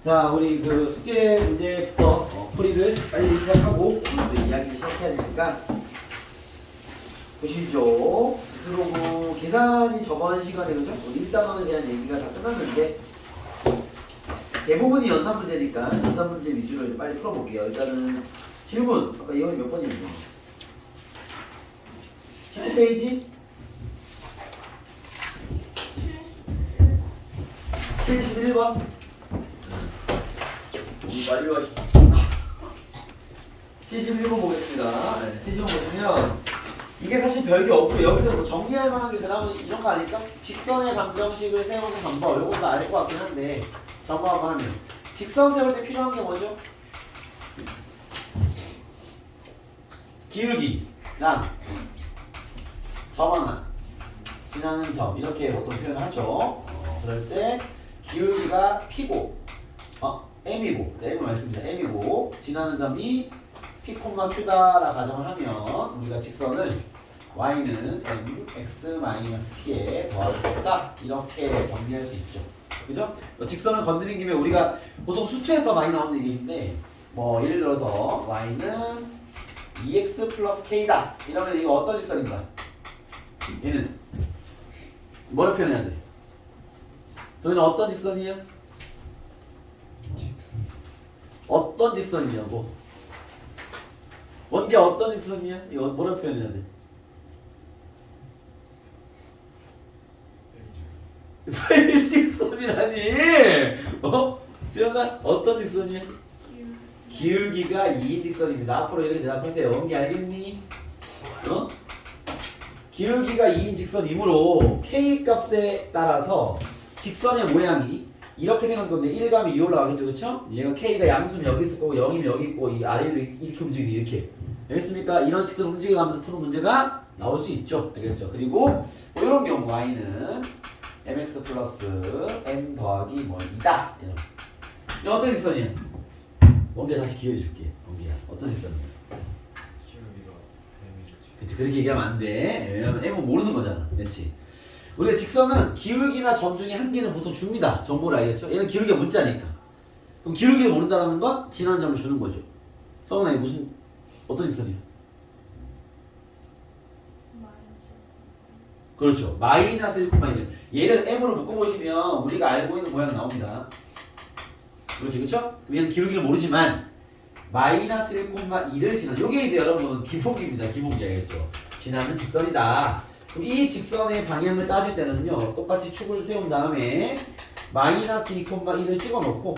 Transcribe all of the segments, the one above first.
자, 우리 그 숙제 문제부터 풀이를 빨리 시작하고 오늘 이야기를 시작해야 되니까 보시죠. 스스로 계산이 저번 시간에 그죠? 1단원에 대한 얘기가 다 끝났는데 대부분이 연산 문제니까 연산 문제 위주로 이제 빨리 풀어볼게요. 일단은 질문 아까 예원이 몇 번이었죠? 19페이지 71번. 빨리 와. 71번 보겠습니다. 네, 71번 보시면 이게 사실 별게 없고 여기서 뭐 정리할 만한 게 그나마 이런 거 아닐까? 직선의 방정식을 세우는 방법 요것도 알 것 같긴 한데 점검 한번 하면 직선 세울 때 필요한 게 뭐죠? 기울기랑 점 하나 지나는 점 이렇게 보통 표현을 하죠. 그럴 때 기울기가 P고 M이고 M을 말씀드립니다. M이고 지나는 점이 P, Q다라 가정을 하면 우리가 직선을 Y는 MX-P에 더할 수 없다 이렇게 정리할 수 있죠. 그죠? 직선을 건드린 김에 우리가 보통 수투에서 많이 나오는 얘기인데 뭐 예를 들어서 Y는 2X 플러스 K다 이러면 이거 어떤 직선인가? 얘는 뭐를 표현해야 돼? 저희는 어떤 직선이에요? 어떤 직선이냐고? 원계 어떤 직선이야? 이거 뭐라 표현해야 돼? 일직선이라니! 수연아 어떤 직선이야? 기울기가 2인 직선입니다. 앞으로 이렇게 대답하세요. 원계 알겠니? 기울기가 2인 직선이므로 K 값에 따라서 직선의 모양이 이렇게 생겼을 건데 1 가면 2 올라가겠죠, 그쵸? 얘가 K가 양수면 여기 있을 거고 0이면 여기 있고 이 아래로 이렇게 움직이면 이렇게 알겠습니까? 이런 직선 움직여가면서 푸는 문제가 나올 수 있죠, 알겠죠? 그리고 뭐 이런 경우 Y는 mx 플러스 m 더하기 뭐 2다 이런 어떤 직선이야? 원계 다시 기회해 줄게. 원계야 어떤 직선이야? 기울기가 m이죠. 그치, 그렇게 얘기하면 안 돼. 왜냐면 m은 모르는 거잖아, 그렇지? 우리가 직선은 기울기나 점 중에 한 개는 보통 줍니다. 정보를 알겠죠? 얘는 기울기가 문자니까. 그럼 기울기를 모른다는 건 지나는 점을 주는 거죠. 성은아 이게 무슨 어떤 직선이야? 그렇죠. 마이너스 1,1 얘를 m으로 묶어보시면 우리가 알고 있는 모양 나옵니다. 그렇지, 그렇죠? 얘는 기울기를 모르지만 마이너스 1,2를 지나는 요게 이제 여러분 기본기입니다. 기본기 알겠죠? 지나는 직선이다. 그럼 이 직선의 방향을 따질 때는요 똑같이 축을 세운 다음에 마이너스 2,1을 찍어놓고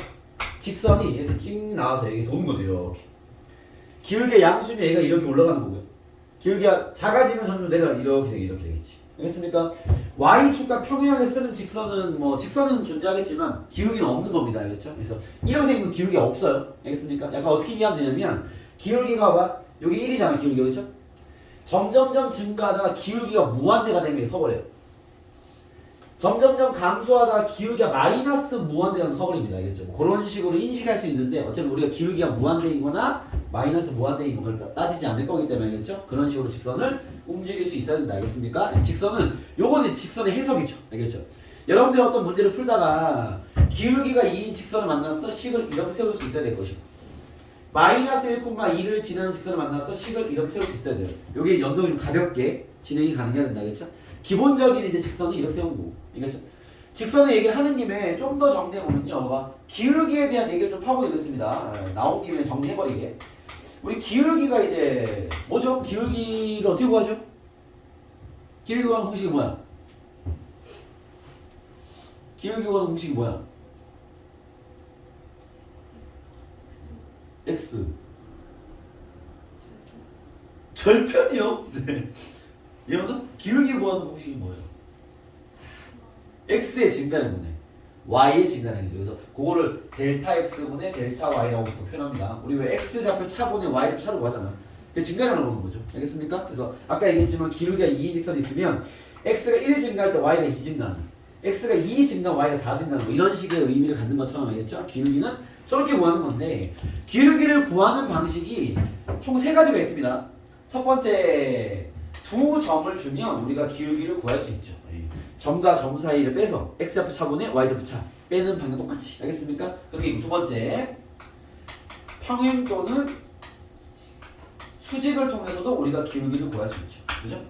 직선이 이렇게 쭉 나와서 이게 도는 거죠. 이렇게 기울기가 양수면 얘가 이렇게 올라가는 거고요. 기울기가 작아지면 점점 내려가 이렇게 되겠지. 알겠습니까? Y축과 평행하게 쓰는 직선은 뭐 직선은 존재하겠지만 기울기는 없는 겁니다. 알겠죠? 그래서 이렇게 생기면 기울기가 없어요. 알겠습니까? 약간 어떻게 이해하면 되냐면 기울기가 봐 여기 1이잖아. 기울기가 그렇죠? 점점점 증가하다가 기울기가 무한대가 되면 서버려요. 점점점 감소하다가 기울기가 마이너스 무한대가 서버립니다. 알겠죠? 뭐 그런 식으로 인식할 수 있는데 어차피 우리가 기울기가 무한대인 거나 마이너스 무한대인 걸 따지지 않을 거기 때문에 알겠죠? 그런 식으로 직선을 움직일 수 있어야 된다. 알겠습니까? 직선은 요거는 직선의 해석이죠. 알겠죠? 여러분들이 어떤 문제를 풀다가 기울기가 2인 직선을 만나서 식을 이렇게 세울 수 있어야 될 것이고 마이너스 1,2를 지나는 직선을 만나서 식을 이렇게 세울 수 있어야 돼요. 요게 연동이 좀 가볍게 진행이 가능해야 된다. 알겠죠? 기본적인 이제 직선은 이렇게 세우는 거고. 알겠죠? 직선의 얘기를 하는 김에 좀 더 정리해보면요. 기울기에 대한 얘기를 좀 파고들겠습니다. 나온 김에 정리해버리게. 우리 기울기가 이제 뭐죠? 기울기를 어떻게 구하죠? 기울기 구하는 공식이 뭐야? 기울기 구하는 공식이 뭐야? X 절편이요? 네. 여러분 기울기 구하는 공식이 뭐예요? X의 증가량분의 Y의 증가량이죠. 그래서 그거를 델타 X분의 델타 Y라고 보통 표현합니다. 우리 왜 X 좌표 차분의 Y 좌표 차로 구하잖아. 그 증가량을 보는 거죠. 알겠습니까? 그래서 아까 얘기했지만 기울기가 2인 직선이 있으면 X가 1 증가할 때 Y가 2 증가하는 X가 2 증가하면 Y가 4 증가하는 뭐 이런 식의 의미를 갖는 것처럼 알겠죠? 기울기는 저렇게 구하는 건데 기울기를 구하는 방식이 총 3가지가 있습니다. 첫 번째 두 점을 주면 우리가 기울기를 구할 수 있죠. 점과 점 사이를 빼서 x좌표 차분의 y좌표 차 빼는 방향 똑같이. 알겠습니까? 그럼 두 번째 평행 또는 수직을 통해서도 우리가 기울기를 구할 수 있죠. 그죠?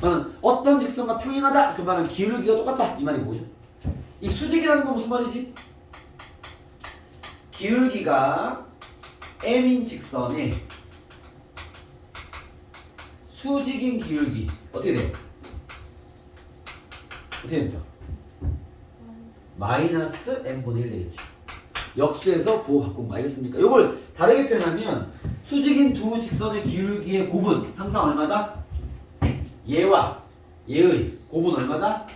말은 어떤 직선과 평행하다 그 말은 기울기가 똑같다 이 말이 뭐죠? 이 수직이라는 건 무슨 말이지? 기울기가 m인 직선에 수직인 기울기 어떻게 돼요? 어떻게 됩니까? 마이너스 m분의 1 되겠죠. 역수에서 부호 바꾼 거 알겠습니까? 이걸 다르게 표현하면 수직인 두 직선의 기울기의 곱은 항상 얼마다? 얘와 얘의 곱은 얼마다?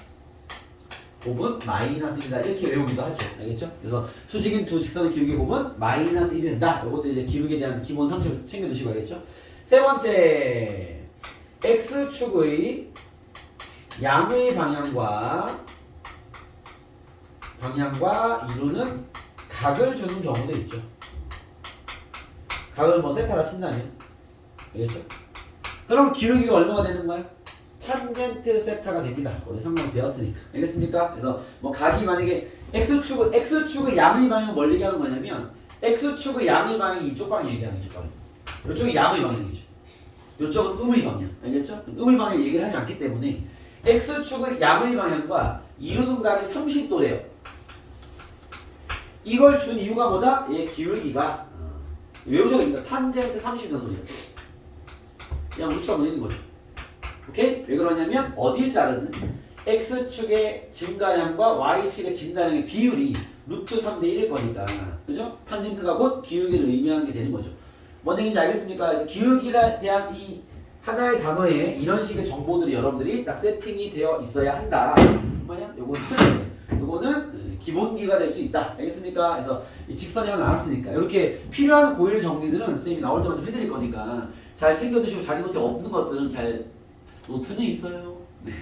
곱은 마이너스 1이다 이렇게 외우기도 하죠. 알겠죠? 그래서 수직인 두 직선의 기울기의 곱은 마이너스 1이 된다. 이것도 이제 기울기에 대한 기본 상식을 챙겨두시고 알겠죠? 세 번째 x축의 양의 방향과 이루는 각을 주는 경우도 있죠. 각을 뭐 세타라 친다면 알겠죠? 그럼 기울기가 얼마가 되는 거야? 탄젠트 세타가 됩니다. 어제 상관 배웠으니까. 알겠습니까? 그래서 뭐 각이 만약에 x축의 양의 방향을 뭘 얘기하는 거냐면 x축의 양의 방향이 이쪽 방향 얘기하는 거죠. 이쪽이 양의 방향이죠. 이쪽은 음의 방향. 알겠죠? 음의 방향 얘기를 하지 않기 때문에 x축의 양의 방향과 이루는 각이 30도래요. 이걸 준 이유가 뭐다? 얘 기울기가 외우셔야 됩니다. 탄젠트 30이라는 소리야. 그냥 룹사만 있는 거죠. 오케이? 왜 그러냐면 어딜 자르든 x축의 증가량과 y축의 증가량의 비율이 루트 3대 1일 거니까 그죠? 탄젠트가 곧 기울기를 의미하는 게 되는 거죠. 뭔 얘기인지 알겠습니까? 그래서 기울기에 대한 이 하나의 단어에 이런 식의 정보들이 여러분들이 딱 세팅이 되어 있어야 한다. 뭐야? 요거는 기본기가 될 수 있다. 알겠습니까? 그래서 이 직선이 하나 나왔으니까 이렇게 필요한 고일 정리들은 선생님이 나올 때마다 좀 해드릴 거니까 잘 챙겨두시고 자기 노트에 없는 것들은 잘 노트는 있어요. 네.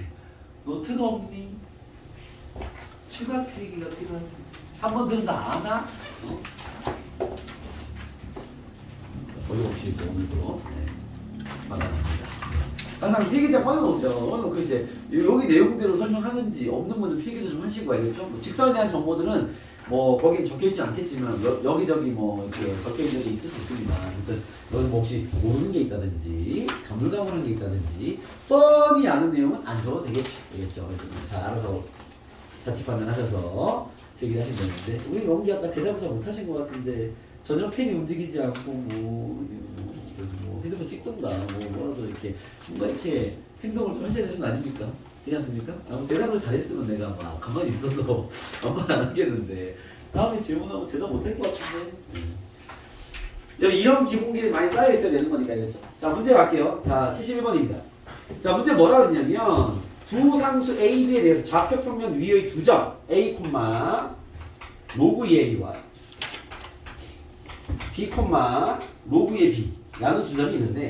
노트가 없니? 추가 필기가 필요한. 한 번 들은 다 아나? 어이없이 오늘도 만납니다. 항상 필기자 꺼내놓으세요. 오늘 그 이제 여기 내용대로 설명하는지 없는 분들 필기도 좀 하시고 알겠죠? 뭐 직선에 대한 정보들은 뭐 거기에 적혀있지 않겠지만 여기저기 뭐 이렇게 적혀있는 게 있을 수 있습니다. 아무튼 여기 뭐 혹시 모르는 게 있다든지 가물가물한 게 있다든지 뻔히 아는 내용은 안 줘도 되겠죠. 그래서 잘 알아서 자칫 판단하셔서 필기를 하시면 되는데 우리 연기 아까 대답을 잘 못하신 것 같은데 전혀 펜이 움직이지 않고 뭐 핸드폰 찍던가 뭐라도 이렇게 뭔가 이렇게 행동을 좀 하셔야 되는 거 아닙니까? 그렇지 않습니까? 대답을 잘했으면 내가 막 가만히 있어도 아무 말 안 하겠는데 다음에 질문하면 대답 못 할 것 같은데 여기 이런 기본기들이 많이 쌓여 있어야 되는 거니까 알겠죠? 자 문제 갈게요. 자 71번입니다. 자 문제 뭐라 그러냐면 두 상수 A, B에 대해서 좌표평면 위의 두 점 A, 로그 A와 B, 로그의 B 라는 두 점이 있는데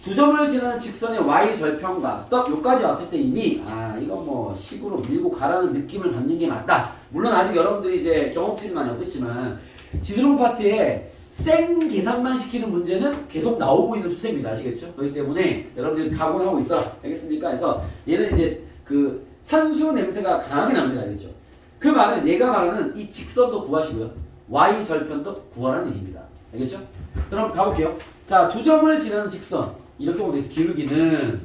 두 점을 지나는 직선의 y 절편과 스톱 요까지 왔을 때 이미 이거 뭐 식으로 밀고 가라는 느낌을 받는 게 맞다. 물론 아직 여러분들이 이제 경험치는 많이 없겠지만 지드론 파트에 생 계산만 시키는 문제는 계속 나오고 있는 추세입니다. 아시겠죠? 그렇기 때문에 여러분들이 각오를 하고 있어라. 알겠습니까? 그래서 얘는 이제 그 산수 냄새가 강하게 납니다. 알겠죠? 그 말은 얘가 말하는 이 직선도 구하시고요. y 절편도 구하라는 얘기입니다. 알겠죠? 그럼 가볼게요. 자, 두 점을 지나는 직선 이렇게 보면 기울기는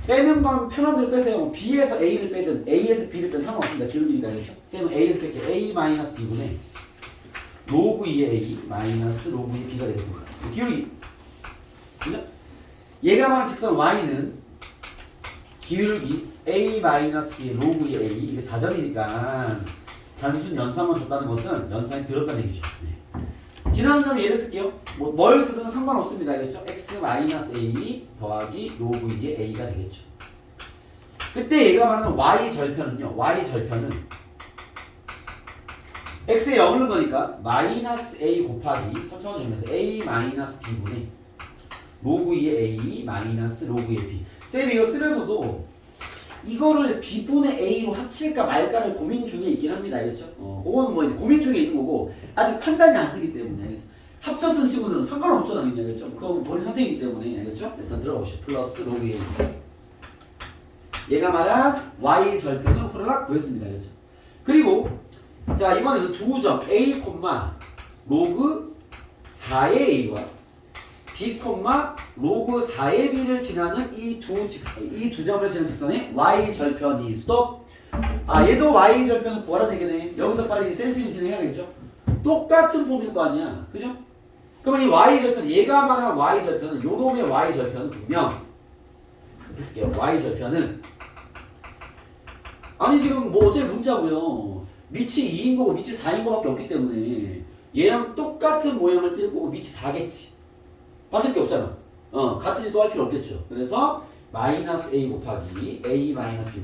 빼는 건 편한 대로 빼세요. B에서 A를 빼든 A에서 B를 빼든 상관없습니다. 기울기니까 알겠죠? 쌤은 A에서 뺄게 A-B분의 로그 2의 A 마이너스 로그 2의 B가 되겠습니다. 기울기 그죠? 얘가 말하는 직선 Y는 기울기 A-B의 로그 2의 A 이게 4점이니까 단순 연산만 줬다는 것은 연산이 들었다는 얘기죠. 네. 지나는 점 예를 쓸게요. 뭘 쓰든 상관없습니다. 알겠죠? x-a 더하기 로그 2의 a가 되겠죠. 그때 얘가 말하는 y절편은요. y절편은 x에 0을 넣은 거니까 마이너스 a 곱하기 천천히 정리해서 a-b분의 로그 2의 a 마이너스 로그 2의 b. 쌤이 이거 쓰면서도 이거를 b분의 a로 합칠까 말까를 고민 중에 있긴 합니다. 알겠죠? 그거는 뭐 이제 고민 중에 있는 거고 아직 판단이 안 쓰기 때문에 알겠죠? 합쳐 쓴 친구들은 상관없죠 당연히. 알겠죠? 그건 본인 선택이기 때문에 알겠죠? 일단 들어가 보시죠. 플러스 로그 a 얘가 말한 y 절편을 후라락 구했습니다. 그렇죠? 그리고 자 이번에는 두 점 a, 로그 4의 a와 b, 로그 4의 b를 지나는 이 두 점을 지나는 직선의 y 절편이 스톱. 아 얘도 y 절편을 구하라는 얘기네. 여기서 빨리 센스를 진행해야겠죠? 똑같은 폼일 거 아니야, 그죠? 그러면 이 y 절편, 얘가 말한 y 절편은 요 놈의 y 절편은 분명 이렇게 쓸게요. y 절편은 아니 지금 뭐 어차피 문자고요. 밑이 2인 거고 밑이 4인 거밖에 없기 때문에 얘랑 똑같은 모양을 띌 거고 밑이 4겠지. 바뀔 게 없잖아. 같은지도 할 필요 없겠죠. 그래서 마이너스 a 곱하기 a 마이너스 b.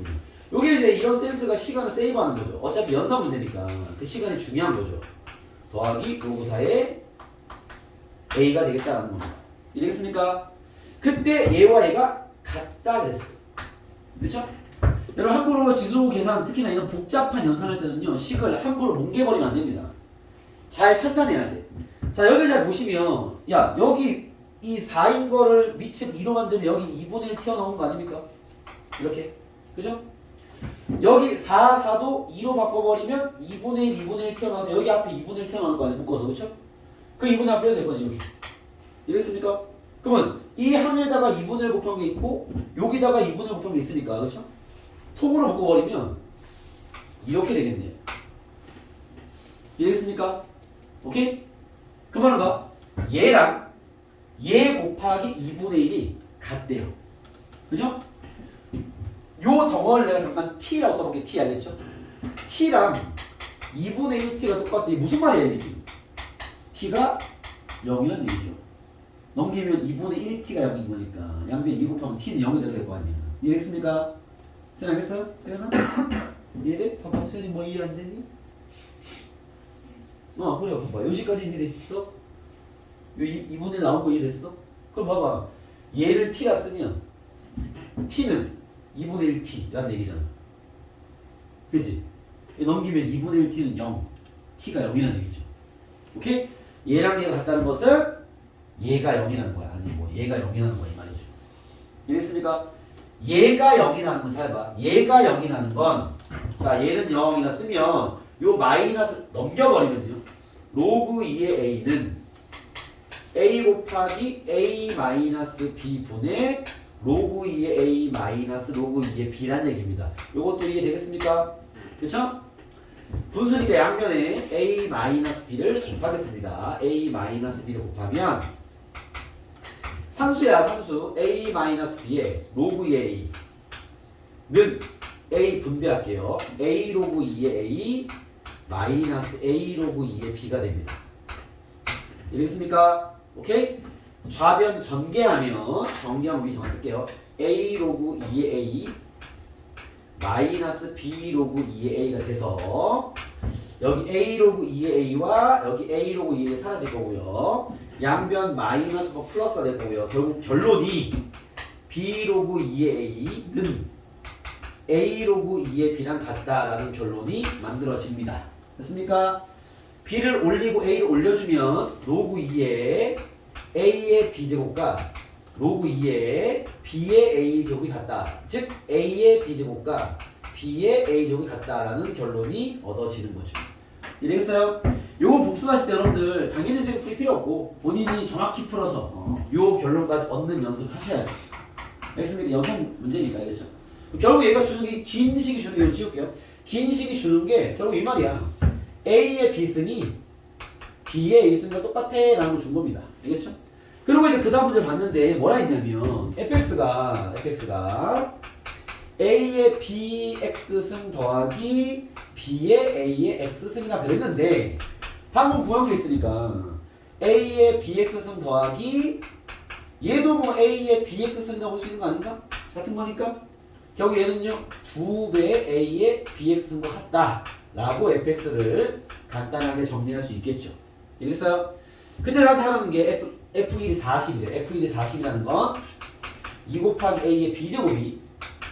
요게 이제 이런 센스가 시간을 세이브하는 거죠. 어차피 연산 문제니까 그 시간이 중요한 거죠. 더하기 로그 4의 a가 되겠다는 겁니다. 이해겠습니까? 그때 얘와 얘가 같다 그랬어요. 그렇죠? 여러분 함부로 지수 계산 특히나 이런 복잡한 연산할 때는요 식을 함부로 뭉개버리면 안 됩니다. 잘 판단해야 돼. 자 여기 잘 보시면 야 여기 이 4인 거를 밑이 2로 만들면 여기 2분의 1 튀어나온 거 아닙니까? 이렇게 그죠? 여기 4, 4도 2로 바꿔버리면 2분의 1, 2분의 1 튀어나와서 여기 앞에 2분의 1 튀어나올 거 아니에요? 묶어서 그쵸? 그 2분의 1 빼도 되거든요 이렇게. 이랬습니까? 그러면 이 항에다가 2분의 1 곱한 게 있고 여기다가 2분의 1 곱한 게 있으니까 그쵸? 통으로 묶어버리면 이렇게 되겠네요. 이해겠습니까? 오케이? 그 말은 봐. 얘랑 얘 곱하기 2분의 1이 같대요. 그죠? 요 덩어리를 내가 잠깐 t라고 써볼게. t 알겠죠? t랑 2분의 1t가 똑같대. 무슨 말이야 이게 지금? t가 0이라는 얘기죠. 넘기면 2분의 1t가 0인 거니까 양변 2 곱하면 t는 0이 돼야 될 거 아니야. 이해했습니까? 수연 알겠어요? 수연아? 이해돼? 봐봐 수연이 뭐 이해 안 되니? 그래 봐봐 여기까지 이해됐어? 요 2분의 나온 거 이해됐어? 그럼 봐봐 얘를 t라 쓰면 t는 2분의 1t라는 얘기잖아. 그치? 넘기면 2분의 1t는 0 t가 0이라는 얘기죠. 오케이? 얘랑 얘가 같다는 것은 얘가 0이라는 거야. 아니 뭐 얘가 0이라는 거야 이 말이죠. 이해했습니까? 얘가 0이라는 건 잘 봐. 얘가 0이라는 건 자 얘는 0이라 쓰면 요 마이너스 넘겨버리면요. 로그 2의 a는 a 곱하기 a 마이너스 b 분의 로그 2의 a 마이너스 로그 2의 b라는 얘기입니다. 요것도 이해되겠습니까? 그쵸? 분수니까 양면에 a 마이너스 b를 곱하겠습니다. a 마이너스 b를 곱하면 상수야 상수 a 마이너스 b의 로그 2의 a는 a 분배할게요. a 로그 2의 a 마이너스 a 로그 2의 b가 됩니다. 이해됐습니까? 오케이? 좌변 전개하면 우리 정말 쓸게요. a 로그 2의 a 마이너스 b 로그 2의 a가 돼서 여기 a 로그 2의 a와 여기 a 로그 2의 a 사라질 거고요. 양변 마이너스가 플러스가 될 거고요. 결국 결론이 b 로그 2의 a는 a 로그 2의 b랑 같다라는 결론이 만들어집니다. 됐습니까? b를 올리고 a를 올려주면 로그 2의 a의 b제곱과 로그 2의 b의 a제곱이 같다. 즉 a의 b제곱과 b의 a제곱이 같다라는 결론이 얻어지는 거죠. 이해되겠어요? 요거 복습하실 때 여러분들 당연히 쌤 풀이 필요 없고 본인이 정확히 풀어서 요 결론까지 얻는 연습을 하셔야 돼요. 알겠습니까? 연산 문제니까 알겠죠? 결국 얘가 주는 게 긴 식이 주는 게 지울게요. 긴 식이 주는 게 결국 이 말이야. A의 B승이 B의 A승과 똑같아 라는 걸 준 겁니다. 알겠죠? 그리고 이제 그 다음 문제 봤는데 뭐라 했냐면 fx가 A의 BX승 더하기 B의 A의 X승이라 그랬는데 방금 구한 게 있으니까 A의 BX승 더하기 얘도 뭐 A의 BX승이라고 볼 수 있는 거 아닌가? 같은 거니까 결국 얘는요 2배의 A의 BX승과 같다 라고 fx를 간단하게 정리할 수 있겠죠. 이해했어요? 근데 나한테 하라는 게 f1이 40이래. f1이 40이라는 건 2 곱하기 a의 b제곱이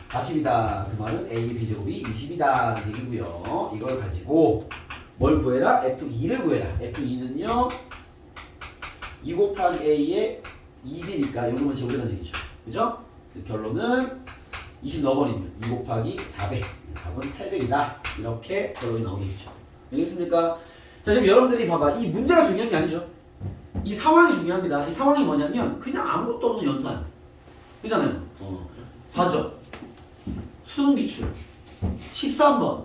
40이다. 그 말은 a의 b제곱이 20이다. 얘기고요. 이걸 가지고 뭘 구해라? f2를 구해라. f2는요 2 곱하기 a의 2b니까 요놈을 재우려는 얘기죠. 그죠? 결론은 20 넣어버리면 2 곱하기 400. 답은 800이다. 이렇게 결론이 나오겠죠. 알겠습니까? 자, 지금 여러분들이 봐봐. 이 문제가 중요한 게 아니죠. 이 상황이 중요합니다. 이 상황이 뭐냐면 그냥 아무것도 없는 연산. 그잖아요. 4점. 수능 기출. 13번.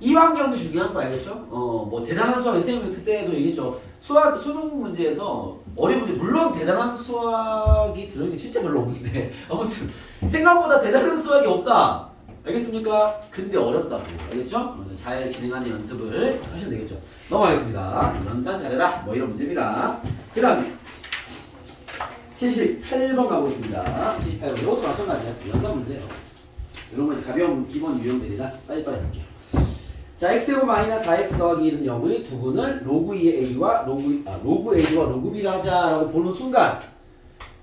이 환경이 중요한 거 알겠죠? 뭐 대단한 수학, 선생님이 그때도 얘기했죠. 수능 문제에서 어려운 문제, 물론 대단한 수학이 들어있는 게 진짜 별로 없는데 아무튼 생각보다 대단한 수학이 없다. 알겠습니까? 근데 어렵다고. 알겠죠? 잘 진행하는 연습을 하시면 되겠죠. 넘어가겠습니다. 연산 잘해라. 뭐 이런 문제입니다. 그 다음에 78번 가보겠습니다. 78번. 이것도 마찬가지야. 연산 문제예요. 이런 거 가벼운 기본 유형들이다. 빨리빨리 할게요. 자, x제곱 마이너스 4x 더하기 1은 0의 두분을 로그 2의 a와 로그 a와 로그 b를 하자라고 보는 순간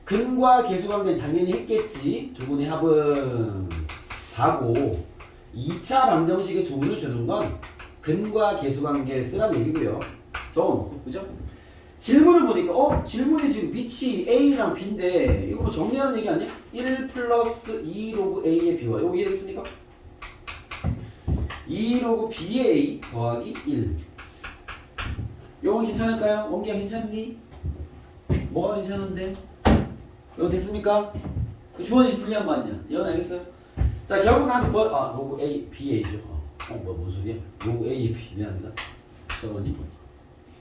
근과 계수관계는 당연히 했겠지. 두분의 합은 4고 2차 방정식의 두분을 주는 건 근과 계수관계를 쓰라는 얘기고요. 적어놓고 그죠? 질문을 보니까 질문이 지금 밑이 a랑 b인데 이거 뭐 정리하는 얘기 아니야? 1 플러스 2 로그 a의 b와 이거 이해되겠습니까? 2 로그 b의 a 더하기 1. 요건 괜찮을까요? 원기야 괜찮니? 뭐가 괜찮은데? 이거 됐습니까? 그 주어진 불리한 거 아니야? 이건 알겠어요? 자, 결국 나한테 로그 a ba죠. 뭔 소리야? 로그 a b 미안합니다. 잠깐만요.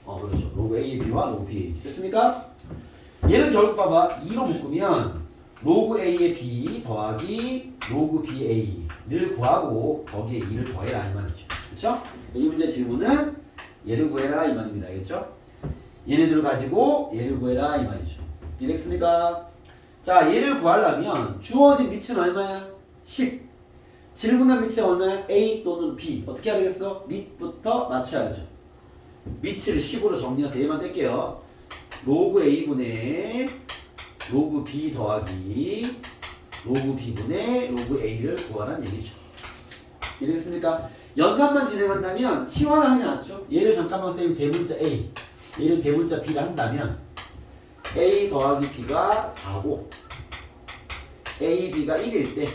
그렇죠. 로그 a b와 로그 b 됐습니까? 얘는 결국 봐봐. 2로 묶으면 로그 a의 b 더하기 로그 ba를 구하고 거기에 2를 더해라 이 말이죠. 그렇죠? 이 문제 질문은 얘를 구해라 이 말입니다. 알겠죠? 얘네들을 가지고 얘를 구해라 이 말이죠. 이해됐습니까? 자, 얘를 구하려면 주어진 밑은 얼마야? 10. 질문한 밑이 얼마야? a 또는 b. 어떻게 해야 되겠어? 밑부터 맞춰야죠. 밑을 10으로 정리해서 얘만 뗄게요. 로그 a분의 로그 b 더하기 로그 b분의 로그 a를 구하라는 얘기죠. 이해됐습니까? 연산만 진행한다면 치환을 하면 낫죠. 얘를 잠깐만 쌤이 대문자 a, 얘를 대문자 b를 한다면 a 더하기 b가 4고 a, b가 1일 때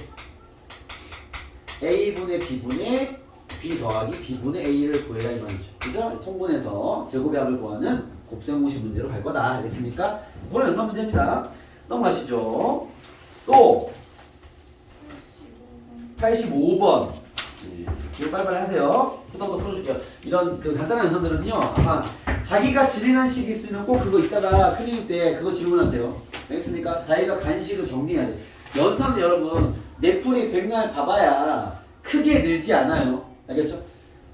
a분의 b분의 b 더하기 b분의 a를 구해라 이 말이죠. 그죠? 통분해서 제곱의 합을 구하는 곱셈공식 문제로 갈 거다. 알겠습니까? 그런 연산 문제입니다. 넘어가시죠. 또 85번. 지금 빨리빨리 하세요. 후덕도 풀어줄게요. 이런 그 간단한 연산들은요, 아마 자기가 진행한 식 있으면 꼭 그거 이따가 클리닉 때 그거 질문하세요. 알겠습니까? 자기가 간식을 정리해야 돼. 연산은 여러분 넷플이 백날 봐봐야 크게 늘지 않아요. 알겠죠?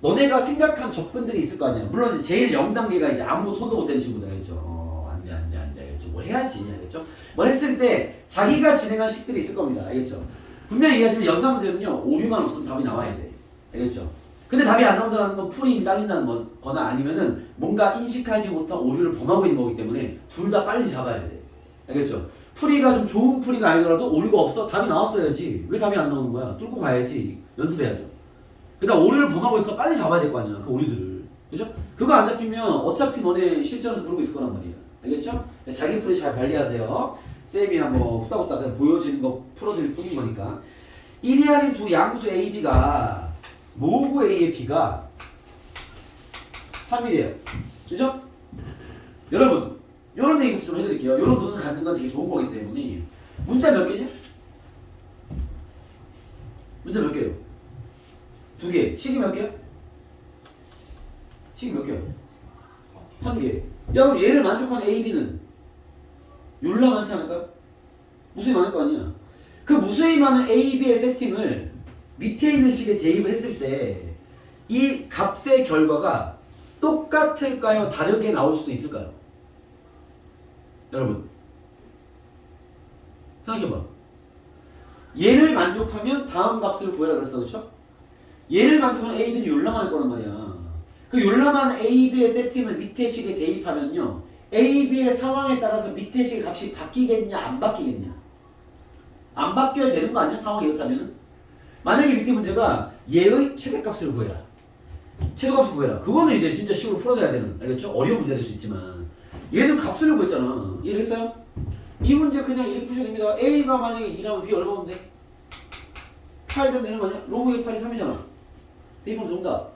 너네가 생각한 접근들이 있을 거 아니야. 물론 이제 제일 0단계가 이제 아무 손도 못 대는 친구들 알겠죠? 안 돼. 알겠죠? 뭘 해야지. 알겠죠? 뭘 했을 때 자기가 진행한 식들이 있을 겁니다. 알겠죠? 분명히 얘기하지만 연산 문제는요, 오류만 없으면 답이 나와야 돼. 알겠죠? 근데 답이 안 나온다는 건 풀이 딸린다는 거나 아니면은 뭔가 인식하지 못한 오류를 범하고 있는 거기 때문에 둘 다 빨리 잡아야 돼. 알겠죠? 풀이가 좀 좋은 풀이가 아니더라도 오류가 없어. 답이 나왔어야지. 왜 답이 안 나오는 거야? 뚫고 가야지. 연습해야죠. 그다음 오류를 범하고 있어. 빨리 잡아야 될 거 아니야. 그 오류들을. 그죠? 그거 안 잡히면 어차피 너네 실전에서 부르고 있을 거란 말이야. 알겠죠? 자기 풀이 잘 관리하세요. 쌤이 한번 후딱후딱 그냥 보여지는 거 풀어드릴 뿐인 거니까. 1이 아닌 두 양수 A, B가 로그 A의 B가 3이래요. 그죠? 여러분, 요런 얘기부터 좀 해드릴게요. 요런 눈을 갖는 건 되게 좋은 거기 때문에. 문자 몇 개냐? 문자 몇 개요? 2개. 식이 몇 개야? 식이 몇 개야? 1개. 야, 그럼 얘를 만족하는 A, B는 율라 많지 않을까요? 무수히 많을 거 아니야. 그 무수히 많은 A, B의 세팅을 밑에 있는 식에 대입을 했을 때 이 값의 결과가 똑같을까요? 다르게 나올 수도 있을까요? 여러분 생각해봐. 얘를 만족하면 다음 값을 구해라 그랬어. 그렇죠? 얘를 만족하는 A, B는 율라만할 거란 말이야. 그 율라만 A, B의 세팅을 밑에 식에 대입하면요, A, B의 상황에 따라서 밑에 식의 값이 바뀌겠냐 안 바뀌겠냐? 안 바뀌어야 되는 거 아니야? 상황이 이렇다면. 만약에 밑에 문제가 얘의 최대값을 구해라, 최소값을 구해라, 그거는 이제 진짜 식으로 풀어내야 되는, 알겠죠? 어려운 문제가 될 수 있지만 얘는 값을 구했잖아. 이해됐어요? 이 이 문제 그냥 이렇게 푸셔도 됩니다. A가 만약에 2라면 B 얼마면 돼? 8 되면 되는 거 아니야? 로그의 8이 3이잖아. 대입하면 정답.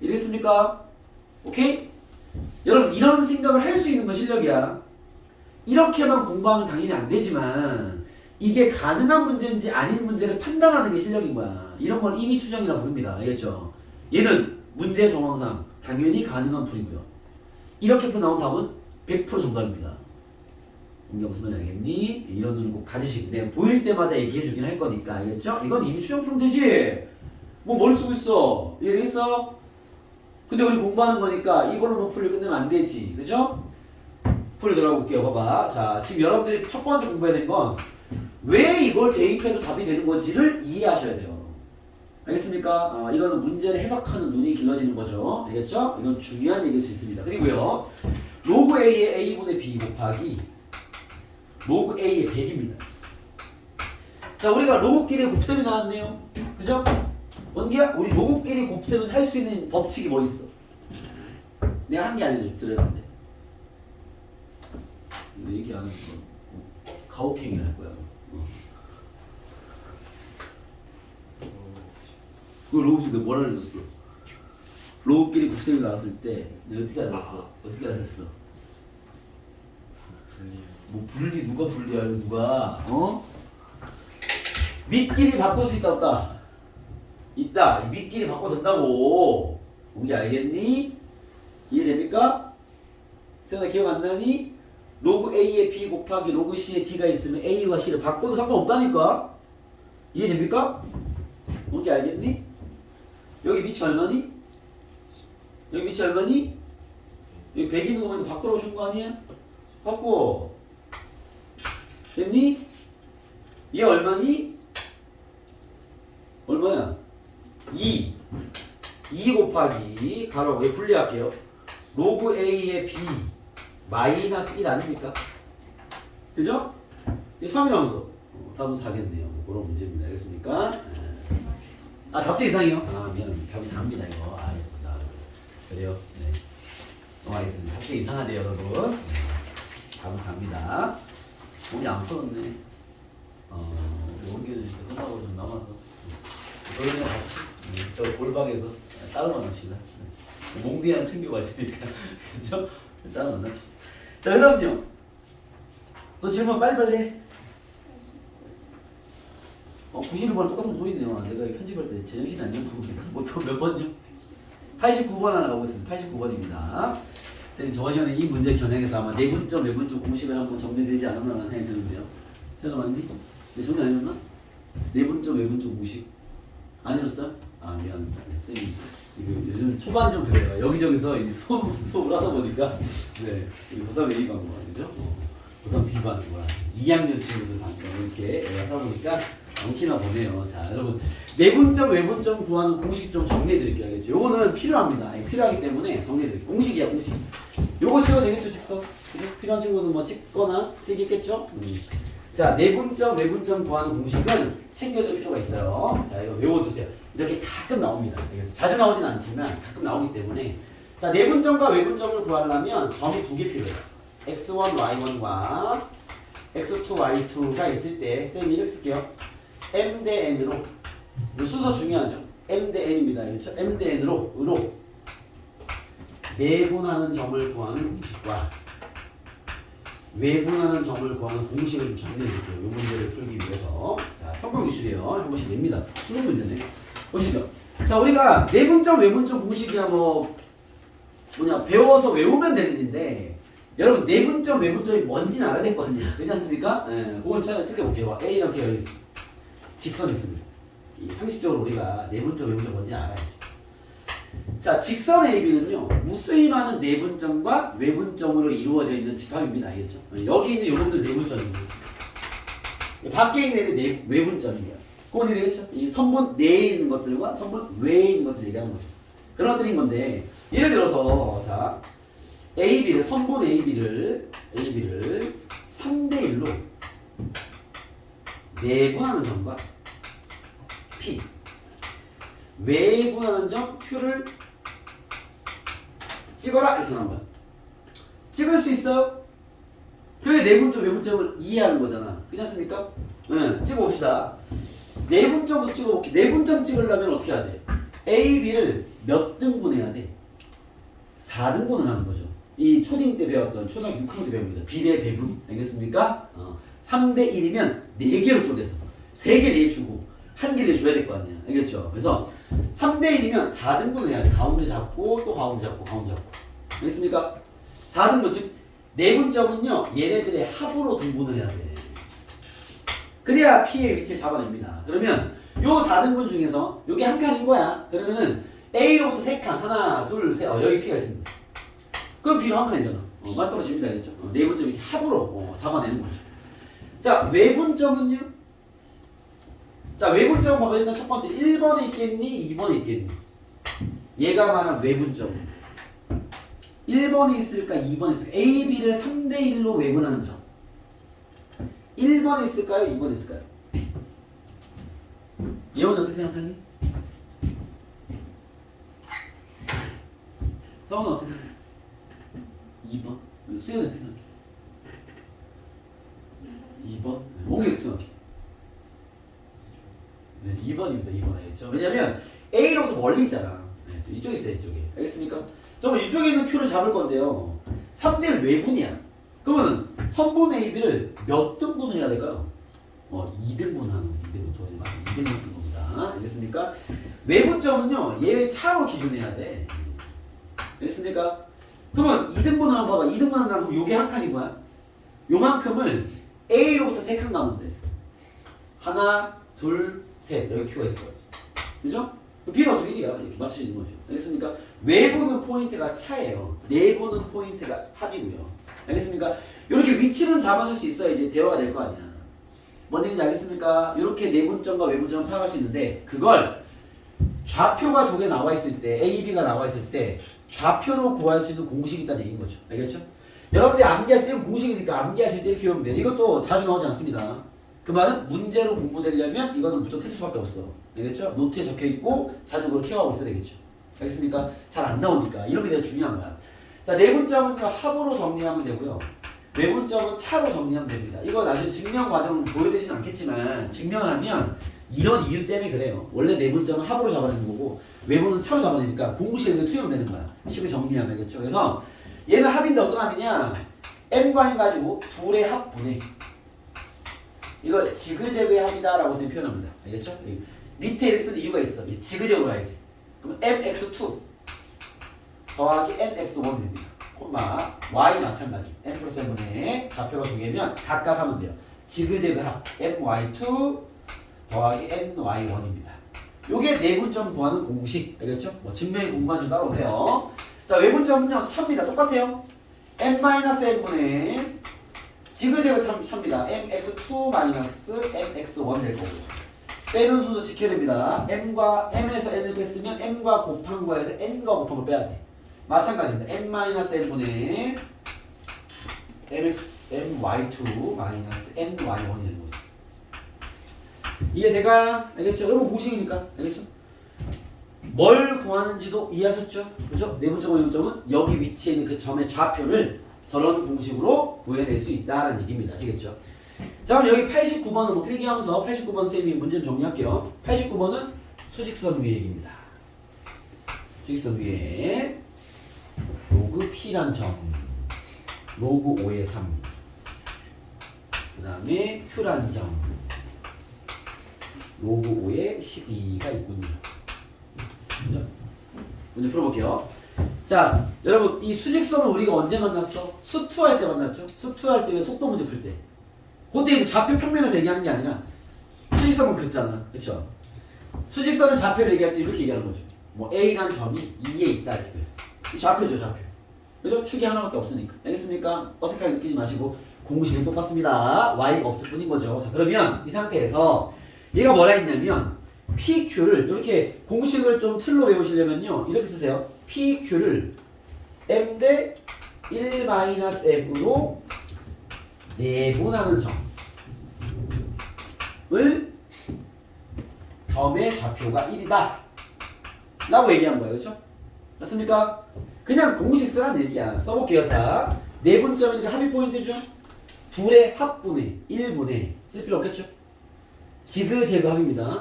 이해됐습니까? 오케이? 여러분 이런 생각을 할 수 있는 건 실력이야. 이렇게만 공부하면 당연히 안 되지만 이게 가능한 문제인지 아닌 문제를 판단하는 게 실력인 거야. 이런 건 임의 추정이라고 부릅니다. 알겠죠? 얘는 문제 정황상 당연히 가능한 풀이고요. 이렇게 나온 답은 100% 정답입니다. 뭔가 무슨 말인지 알겠니? 이런 눈을 꼭 가지시고 내가 보일 때마다 얘기해 주긴 할 거니까 알겠죠? 이건 임의 추정 풀면 되지. 뭐 뭘 쓰고 있어? 이해되겠어? 근데 우리 공부하는 거니까 이걸로만 풀을 끝내면 안 되지. 그죠? 풀이 들어가 볼게요. 봐봐. 자, 지금 여러분들이 첫 번째 공부해야 되는 건 왜 이걸 대입해도 답이 되는 건지를 이해하셔야 돼요. 알겠습니까? 이거는 문제를 해석하는 눈이 길러지는 거죠. 알겠죠? 이건 중요한 얘기일 수 있습니다. 그리고요. 로그 A의 A분의 B 곱하기 로그 A의 100입니다. 자, 우리가 로그끼리 곱셈이 나왔네요. 그죠? 원기야? 우리 로그끼리 곱셈을 살 수 있는 법칙이 뭐 있어? 내가 한 개 알려드렸는데. 이거 얘기 안 하면 가혹행위를 할 거야. 그 로그식 내가 뭐라 알려줬어? 로그끼리 곱셈이 나왔을 때 내가 어떻게 알았어? 어떻게 알았어? 분리. 뭐 분리 누가 분리하려 누가? 어? 밑끼리 바꿀 수 있다 없다? 있다. 밑끼리 바꿔도 된다고. 뭔지 알겠니? 이해됩니까? 세연아 기억 안 나니? 로그 A에 B 곱하기 로그 C에 D가 있으면 A와 C를 바꿔도 상관없다니까? 이해됩니까? 뭔지 알겠니? 여기 밑이 얼마니? 여기 밑이 얼마니? 여기 100 있는 거 보면 바꾸라고 준 거 아니야? 바꿔. 됐니? 얘 얼마니? 얼마야? 2 곱하기 가로 왜 분리할게요? 로그 A의 B 마이너스 1 아닙니까? 그죠? 이게 3이라면서 답은 4겠네요. 그런 문제입니다. 알겠습니까? 답지 이상이요? 미안합니다. 답이 4입니다. 이거 알겠습니다. 그래요? 네. 알겠습니다. 답지 이상하네요, 여러분. 답은 4입니다. 우리 안 풀었네. 우리 원기는 이제 끝나고 좀 남아서 너희랑 같이 저 골방에서 따로 만납시다. 몽디 하나 챙겨갈 테니까. 그죠? 따로 만납시다. 자, 그 다음요. 너 질문 빨리빨리 해. 91번 똑같은 보이네요. 내가 편집할 때 제정신이 아니었나 봅니다. 몇 번요? 89번 하나 가보겠습니다. 89번입니다. 선생님 저번 시간에 이 문제 겨냥해서 아마 내분점, 외분점 공식을 한번 정리되지 않았나 하는 생각이 드는데요. 생각 맞니? 네, 정리 안 해줬나? 내분점, 외분점 공식 안 해줬어요? 미안합니다. 선생님 지금 요즘 초반 좀 그래요. 여기저기서 이 수업을 하다 보니까 네, 고3 A반 거 아니죠? 고3 B반 뭐야 2학년 친구들 방금 이렇게 하다 보니까 많기나 보네요. 자, 여러분 내분점, 외분점 구하는 공식 좀 정리해 드릴게요. 알겠죠? 요거는 필요합니다. 필요하기 때문에 정리해 드릴게요. 공식이야, 공식. 요거 찍어도 되겠죠, 직선? 그죠? 필요한 친구는 뭐 찍거나 필기겠죠? 자, 내분점, 외분점 구하는 공식은 챙겨둘 필요가 있어요. 자, 이거 외워두세요. 이렇게 가끔 나옵니다. 자주 나오진 않지만 가끔 나오기 때문에. 자, 내분점과 외분점을 구하려면 점이 두 개 필요해요. x1, y1과 x2, y2가 있을 때 쌤이 이렇게 쓸게요. m 대 n으로 순서 중요하죠. m 대 n입니다. 그렇죠? m 대 n으로 내분하는 점을 구하는 공식과 외분하는 점을 구하는 공식을 좀 정리해드릴게요. 이 문제를 풀기 위해서. 자, 평균 기출이에요. 해보시면 됩니다. 수능 문제네. 보시죠. 자, 우리가 내분점, 외분점 공식이야 배워서 외우면 되는 일인데 여러분 내분점, 외분점이 뭔지는 알아야 될 거 아니야. 그렇지 않습니까? 그걸 체크해볼게요. A랑 B가 여기 있습니다. 직선이 있습니다. 상식적으로 우리가 내분점, 외분점 뭔지 알아야죠. 자, 직선 AB는요 무수히 많은 내분점과 외분점으로 이루어져 있는 집합입니다. 알겠죠? 여기 있는 요놈들 내분점입니다. 밖에 있는 애들 외분점이에요. 그건 어떻게 되겠죠? 이 선분 내에 있는 것들과 선분 외에 있는 것들 얘기하는 거죠. 그런 것들인 건데 예를 들어서 자 AB를 선분 AB를 3대 1로 내분하는 점과 P 외분하는 점 Q를 찍어라 이렇게 나온 거야. 찍을 수 있어요? 그게 내분점 외분점을 이해하는 거잖아. 그렇지 않습니까? 네, 찍어봅시다. 내분점부터 찍어볼게. 내분점 찍으려면 어떻게 해야 돼? A, B를 몇 등분해야 돼? 4등분을 하는 거죠. 이 초딩 때 배웠던 초등학교 6학년 때 배웁니다. 비례 배분. 알겠습니까? 3대 1이면 4개로 쪼개서 3개 내주고 1개 내줘야 될 거 아니야. 알겠죠? 그래서 3대 1이면 4등분을 해야 돼. 가운데 잡고 또 가운데 잡고 가운데 잡고. 알겠습니까? 4등분 즉 내분점은요 얘네들의 합으로 등분을 해야 돼. 그래야 P의 위치를 잡아냅니다. 그러면 요 4등분 중에서 요게 한 칸인 거야. 그러면은 A로부터 3칸 하나 둘 셋 여기 P가 있습니다. 그럼 B로 한 칸이잖아. 맞떨어집니다. 알겠죠? 내분점 이렇게 합으로 잡아내는 거죠. 자 외분점은요? 자 외분점 봐봐. 일단 첫 번째 1번에 있겠니? 2번에 있겠니? 얘가 말한 외분점 1번에 있을까? 2번에 있을까? A, B를 3대 1로 외분하는 점 1번에 있을까요? 2번에 있을까요? 예원이 어떻게 생각하니? 서원은 어떻게 생각해? 2번? 수연이 어떻게 생각해? 2번? 몽이 어떻게 생각해? 네, 2번입니다. 2번 알겠죠? 왜냐면 A로부터 멀리 있잖아. 네, 이쪽에 있어요. 이쪽에. 알겠습니까? 저는 이쪽에 있는 Q를 잡을 건데요. 3대1 외분이야. 그러면 선분 AB를 몇 등분을 해야 될까요? 2등분 하는 2등분 하는 겁니다. 알겠습니까? 외분점은요. 얘의 차로 기준해야 돼. 알겠습니까? 그러면 2등분을 한번 봐봐. 2등분 한다면 요게 한 칸인 거야. 요만큼을 A로부터 3칸 가면 돼. 하나, 둘, 셋. 여기 Q가 있을 거예요. 그죠? B는 어차피 1이야. 이렇게 맞출 수 있는 거죠. 알겠습니까? 외부는 포인트가 차예요. 내부는 포인트가 합이고요. 알겠습니까? 이렇게 위치는 잡아낼 수 있어야 이제 대화가 될 거 아니야. 뭔 얘기인지 알겠습니까? 이렇게 내분점과 외분점을 파악할 수 있는데 그걸 좌표가 2개 나와 있을 때 A, B가 나와 있을 때 좌표로 구할 수 있는 공식이 있다는 얘기인 거죠. 알겠죠? 여러분들이 암기할 때는 공식이니까 암기하실 때 이렇게 외우면 돼요. 이것도 자주 나오지 않습니다. 그 말은 문제로 공부되려면 이거는 무조건 틀릴 수밖에 없어. 알겠죠? 노트에 적혀 있고 자주 그걸 케어하고 있어야 되겠죠. 알겠습니까? 잘 안 나오니까 이런 게 되게 중요한 거야. 자, 내분점은 합으로 정리하면 되고요. 외분점은 차로 정리하면 됩니다. 이거 나중에 증명 과정은 보여드리진 않겠지만 증명을 하면 이런 이유 때문에 그래요. 원래 내분점은 합으로 잡아내는 거고 외분은 차로 잡아내니까 공식에 투영이 되는 거야. 식을 정리하면 되겠죠. 그래서 얘는 합인데 어떤 합이냐? m과 n 가지고 둘의 합분해. 이걸 지그재그의 합이다라고 선생님이 표현합니다. 알겠죠? 밑에 이렇게 쓴 이유가 있어. 지그재그로 가야 돼. 그럼 mx2 더하기 nx1 됩니다. 콤마 y 마찬가지. n 플러스 n분의 좌표가 2개면 각각 하면 돼요. 지그재그 합 my2 더하기 ny1입니다. 요게 내분점 구하는 공식. 알겠죠? 증명이 궁금한 점 따라오세요. 자, 외분점은요 차입니다. 똑같아요. n-n분의 지그재그 차입니다. mx2-mx1 될 거고 빼는 순서 지켜야 됩니다. m에서 n을 뺐으면 m과 곱한 거에서 n과 곱한 걸 빼야 돼. 마찬가지입니다. n-n분의 my2-ny1이 되는 거죠. 이해돼가? 알겠죠? 여러분 공식이니까. 알겠죠? 뭘 구하는지도 이해하셨죠? 그죠? 내분점과 외분점은 여기 위치에 있는 그 점의 좌표를 저런 공식으로 구해낼 수 있다는 얘기입니다. 아시겠죠? 자, 그럼 여기 89번은 뭐 필기하면서 89번 선생님이 문제 좀 정리할게요. 89번은 수직선 위의 얘기입니다. 수직선 위에 로그 P란 점, 로그 5의 3, 그 다음에 Q란 점, 로그 5의 12가 있군요. 문제 풀어볼게요. 자, 여러분 이 수직선을 우리가 언제 만났어? 수투할 때 만났죠? 수투할 때 왜 속도 문제 풀 때? 그때 이제 좌표 평면에서 얘기하는 게 아니라 수직선은 그랬잖아. 그쵸? 수직선은 좌표를 얘기할 때 이렇게 얘기하는 거죠. 뭐 A라는 점이 2에 있다 이렇게. 이 좌표죠, 좌표. 그죠? 축이 하나밖에 없으니까. 알겠습니까? 어색하게 느끼지 마시고 공식은 똑같습니다. Y가 없을 뿐인 거죠. 자, 그러면 이 상태에서 얘가 뭐라 했냐면 PQ를 이렇게 공식을 좀 틀로 외우시려면요. 이렇게 쓰세요. PQ를 M 대 1-F로 내분하는 점을 점의 좌표가 1이다 라고 얘기한 거예요. 그렇죠? 맞습니까? 그냥 공식 쓰라는 얘기야. 써볼게요. 자, 내분점이니까 합의 포인트죠? 둘의 합분의 1분의 쓸 필요 없겠죠? 지그재그 합입니다.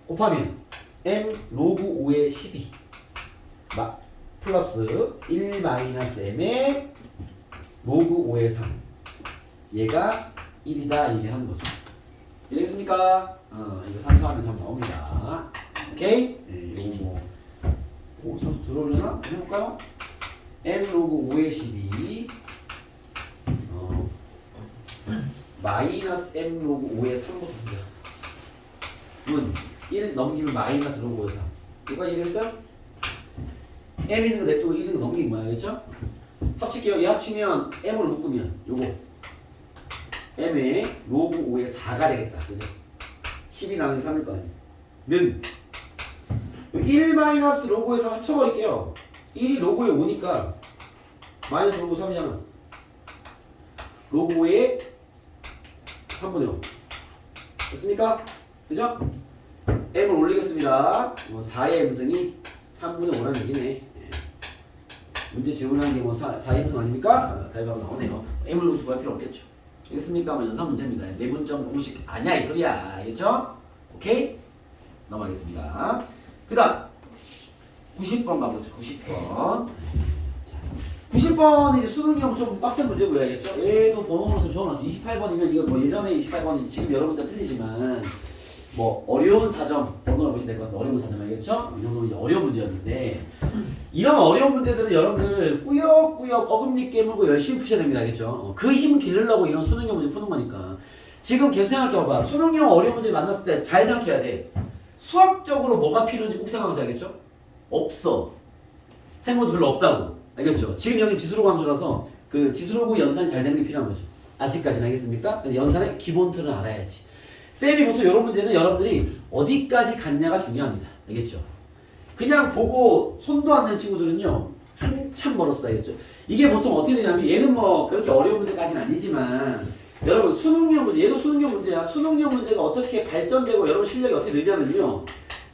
곱하면 m 로그 5의 12 플러스 1 마이너스 m의 로그 5의 3 얘가 1이다 이게 하는 거죠. 이해겠습니까? 이거 산수하면 답 나옵니다. 오케이? 네, 요거 뭐 산수 들어오려나? 한번 해볼까요? m 로그 5의 12 마이너스 m 로그 5의 3부터 쓰자. 문 1 넘기면 마이너스 로그 5의 3 이거 이해됐어요? m 있는 거 냅두고 1 있는 거 넘기는 거야. 알겠죠? 합칠게요. 얘 합치면 m으로 묶으면 요거 m의 로그 5의 4가 되겠다. 그죠? 10이 나누기 3일 거 아니에요. 는 1 마이너스 로그 5의 3 합쳐버릴게요. 1이 로그 5에 5니까 마이너스 로그 3이잖아. 로그 5의 3분의 5 됐습니까? 그죠? m을 올리겠습니다. 4의 m승이 3분의 5라는 얘기네. 예. 문제 질문하는 게 4의 m승 아닙니까? 답이 바로 나오네요. m을 두고 할 필요 없겠죠. 알겠습니까? 연산 문제입니다. 내분점 공식 아니야 이 소리야. 알겠죠? 오케이? 넘어가겠습니다. 그 다음 90번 가보죠. 90번 90번은 이제 수능형 좀 빡센 문제고요. 알겠죠? 얘도 번호로서 적어놨죠. 28번이면 이거 뭐 예전에 28번이 지금 여러분들 틀리지만 뭐 어려운 사점 번호라 보시면 될 것 같아요. 어려운 사점 알겠죠? 이 정도는 이제 어려운 문제였는데 이런 어려운 문제들은 여러분들 꾸역꾸역 어금니 깨물고 열심히 푸셔야 됩니다. 알겠죠? 그 힘을 기르려고 이런 수능형 문제 푸는 거니까 지금 계속 생각해봐봐. 수능형 어려운 문제 만났을 때 잘 생각해야 돼. 수학적으로 뭐가 필요한지 꼭 생각하면서 알겠죠? 없어. 생각도 별로 없다고. 알겠죠? 지금 여기 지수로그 함수라서 그 지수로그 연산이 잘 되는 게 필요한 거죠. 아직까지는 알겠습니까? 연산의 기본 틀은 알아야지. 쌤이 보통 이런 문제는 여러분들이 어디까지 갔냐가 중요합니다. 알겠죠? 그냥 보고 손도 안 내는 친구들은요 한참 멀었어. 알겠죠? 이게 보통 어떻게 되냐면 얘는 뭐 그렇게 어려운 문제까지는 아니지만 여러분 수능형 문제 얘도 수능형 문제야. 수능형 문제가 어떻게 발전되고 여러분 실력이 어떻게 느냐면요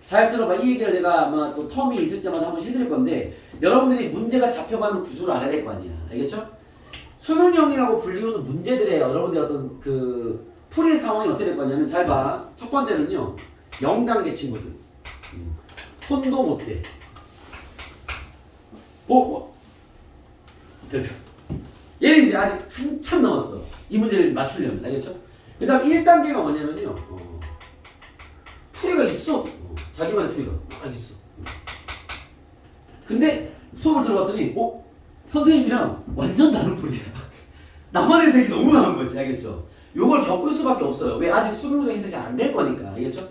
잘 들어봐. 이 얘기를 내가 아마 또 텀이 있을 때마다 한 번씩 해드릴 건데 여러분들이 문제가 잡혀가는 구조를 알아야 될 거 아니야. 알겠죠? 수능형이라고 불리우는 문제들의 여러분들의 어떤 그 풀이 상황이 어떻게 될 거냐면 잘 봐. 첫 번째는요 0단계 친구들 손도 못 대. 별표. 얘는 이제 아직 한참 남았어. 이 문제를 맞추려면. 알겠죠? 그 다음 1단계가 뭐냐면요 풀이가 있어. 자기만의 풀이가 있어. 근데 수업을 들어봤더니 선생님이랑 완전 다른 풀이야. 나만의 색이 너무 많은 거지. 알겠죠? 요걸 겪을 수밖에 없어요. 왜? 아직 수능적 해석이 안 될 거니까. 알겠죠?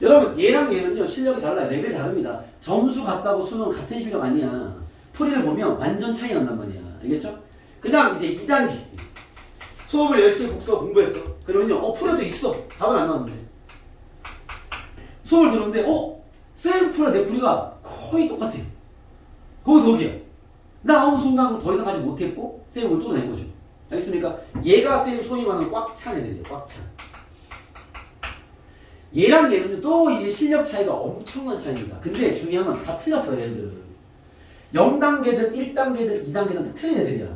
여러분 얘랑 얘는요 실력이 달라요. 레벨이 다릅니다. 점수 같다고 수능 같은 실력 아니야. 풀이를 보면 완전 차이 난단 말이야. 알겠죠? 그 다음 이제 2단계 수업을 열심히 복습 공부했어. 그러면요 풀이도 있어. 답은 안 나왔는데 수업을 들었는데 쌤 풀이와 내 풀이가 거의 똑같아. 거기서 거기야. 나 어느 순간 더 이상 가지 못했고 쌤이 오늘 또 낸 거죠. 알겠습니까? 얘가 쌤 소위 말하는 꽉 찬 애들이에요. 꽉 찬. 얘랑 얘는 또 이제 실력 차이가 엄청난 차이입니다. 근데 중요한 건 다 틀렸어요. 얘들은 0단계든 1단계든 2단계든 다 틀린 애들이야.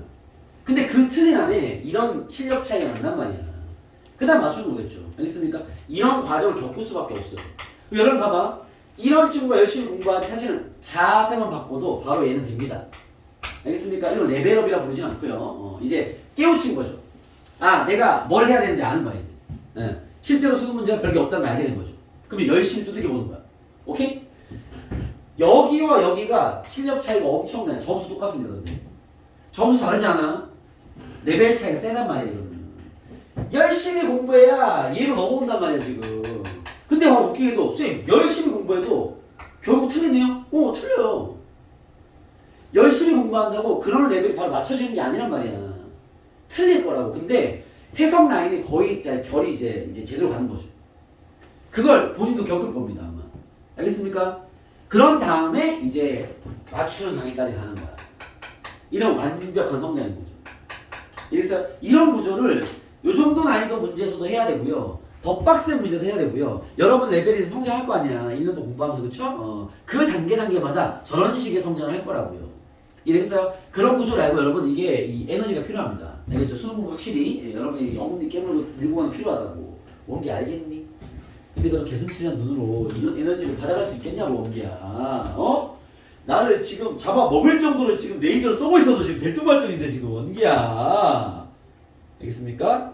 근데 그 틀린 안에 이런 실력 차이가 난단 말이야. 그 다음 맞추는 거겠죠. 알겠습니까? 이런 과정을 겪을 수밖에 없어요. 여러분 봐봐. 이런 친구가 열심히 공부하지 사실은 자세만 바꿔도 바로 얘는 됩니다. 알겠습니까? 이건 레벨업이라 부르진 않고요. 이제 깨우친 거죠. 내가 뭘 해야 되는지 아는 거야 이제. 네. 실제로 수능 문제가 별게 없다는 걸 알게 된 거죠. 그러면 열심히 두들겨 보는 거야. 오케이? 여기와 여기가 실력 차이가 엄청나요. 점수 똑같습니다. 근데 점수 다르지 않아? 레벨 차이가 세단 말이에요. 이러면. 열심히 공부해야 얘로 넘어온단 말이야 지금. 근데 웃기게도 선생님 열심히 공부해도 결국 틀리네요? 틀려요. 열심히 공부한다고 그런 레벨이 바로 맞춰지는 게 아니란 말이야. 틀릴 거라고. 근데 해석 라인이 거의 결이 이제 제대로 가는 거죠. 그걸 본인도 겪을 겁니다 아마. 알겠습니까? 그런 다음에 이제 맞추는 단계까지 가는 거야. 이런 완벽한 성장인 거죠. 그래서 이런 구조를 요 정도 난이도 문제에서도 해야 되고요. 더 빡센 문제에서 해야 되고요. 여러분 레벨에서 성장할 거 아니야. 1년 동안 공부하면서. 그쵸? 그 단계마다 저런 식의 성장을 할 거라고요. 이래서요. 그런 구조를 알고 여러분 이게 이 에너지가 필요합니다. 알겠죠? 수능 공부 확실히 여러분이 영혼이 깨물고 밀고 가면 필요하다고. 원기 알겠니? 근데 그런 개슴츠레한 눈으로 이런 에너지를 받아갈 수 있겠냐고 원기야. 어? 나를 지금 잡아 먹을 정도로 지금 레이저를 쏘고 있어도 지금 될뚱말뚱인데 지금 원기야. 알겠습니까?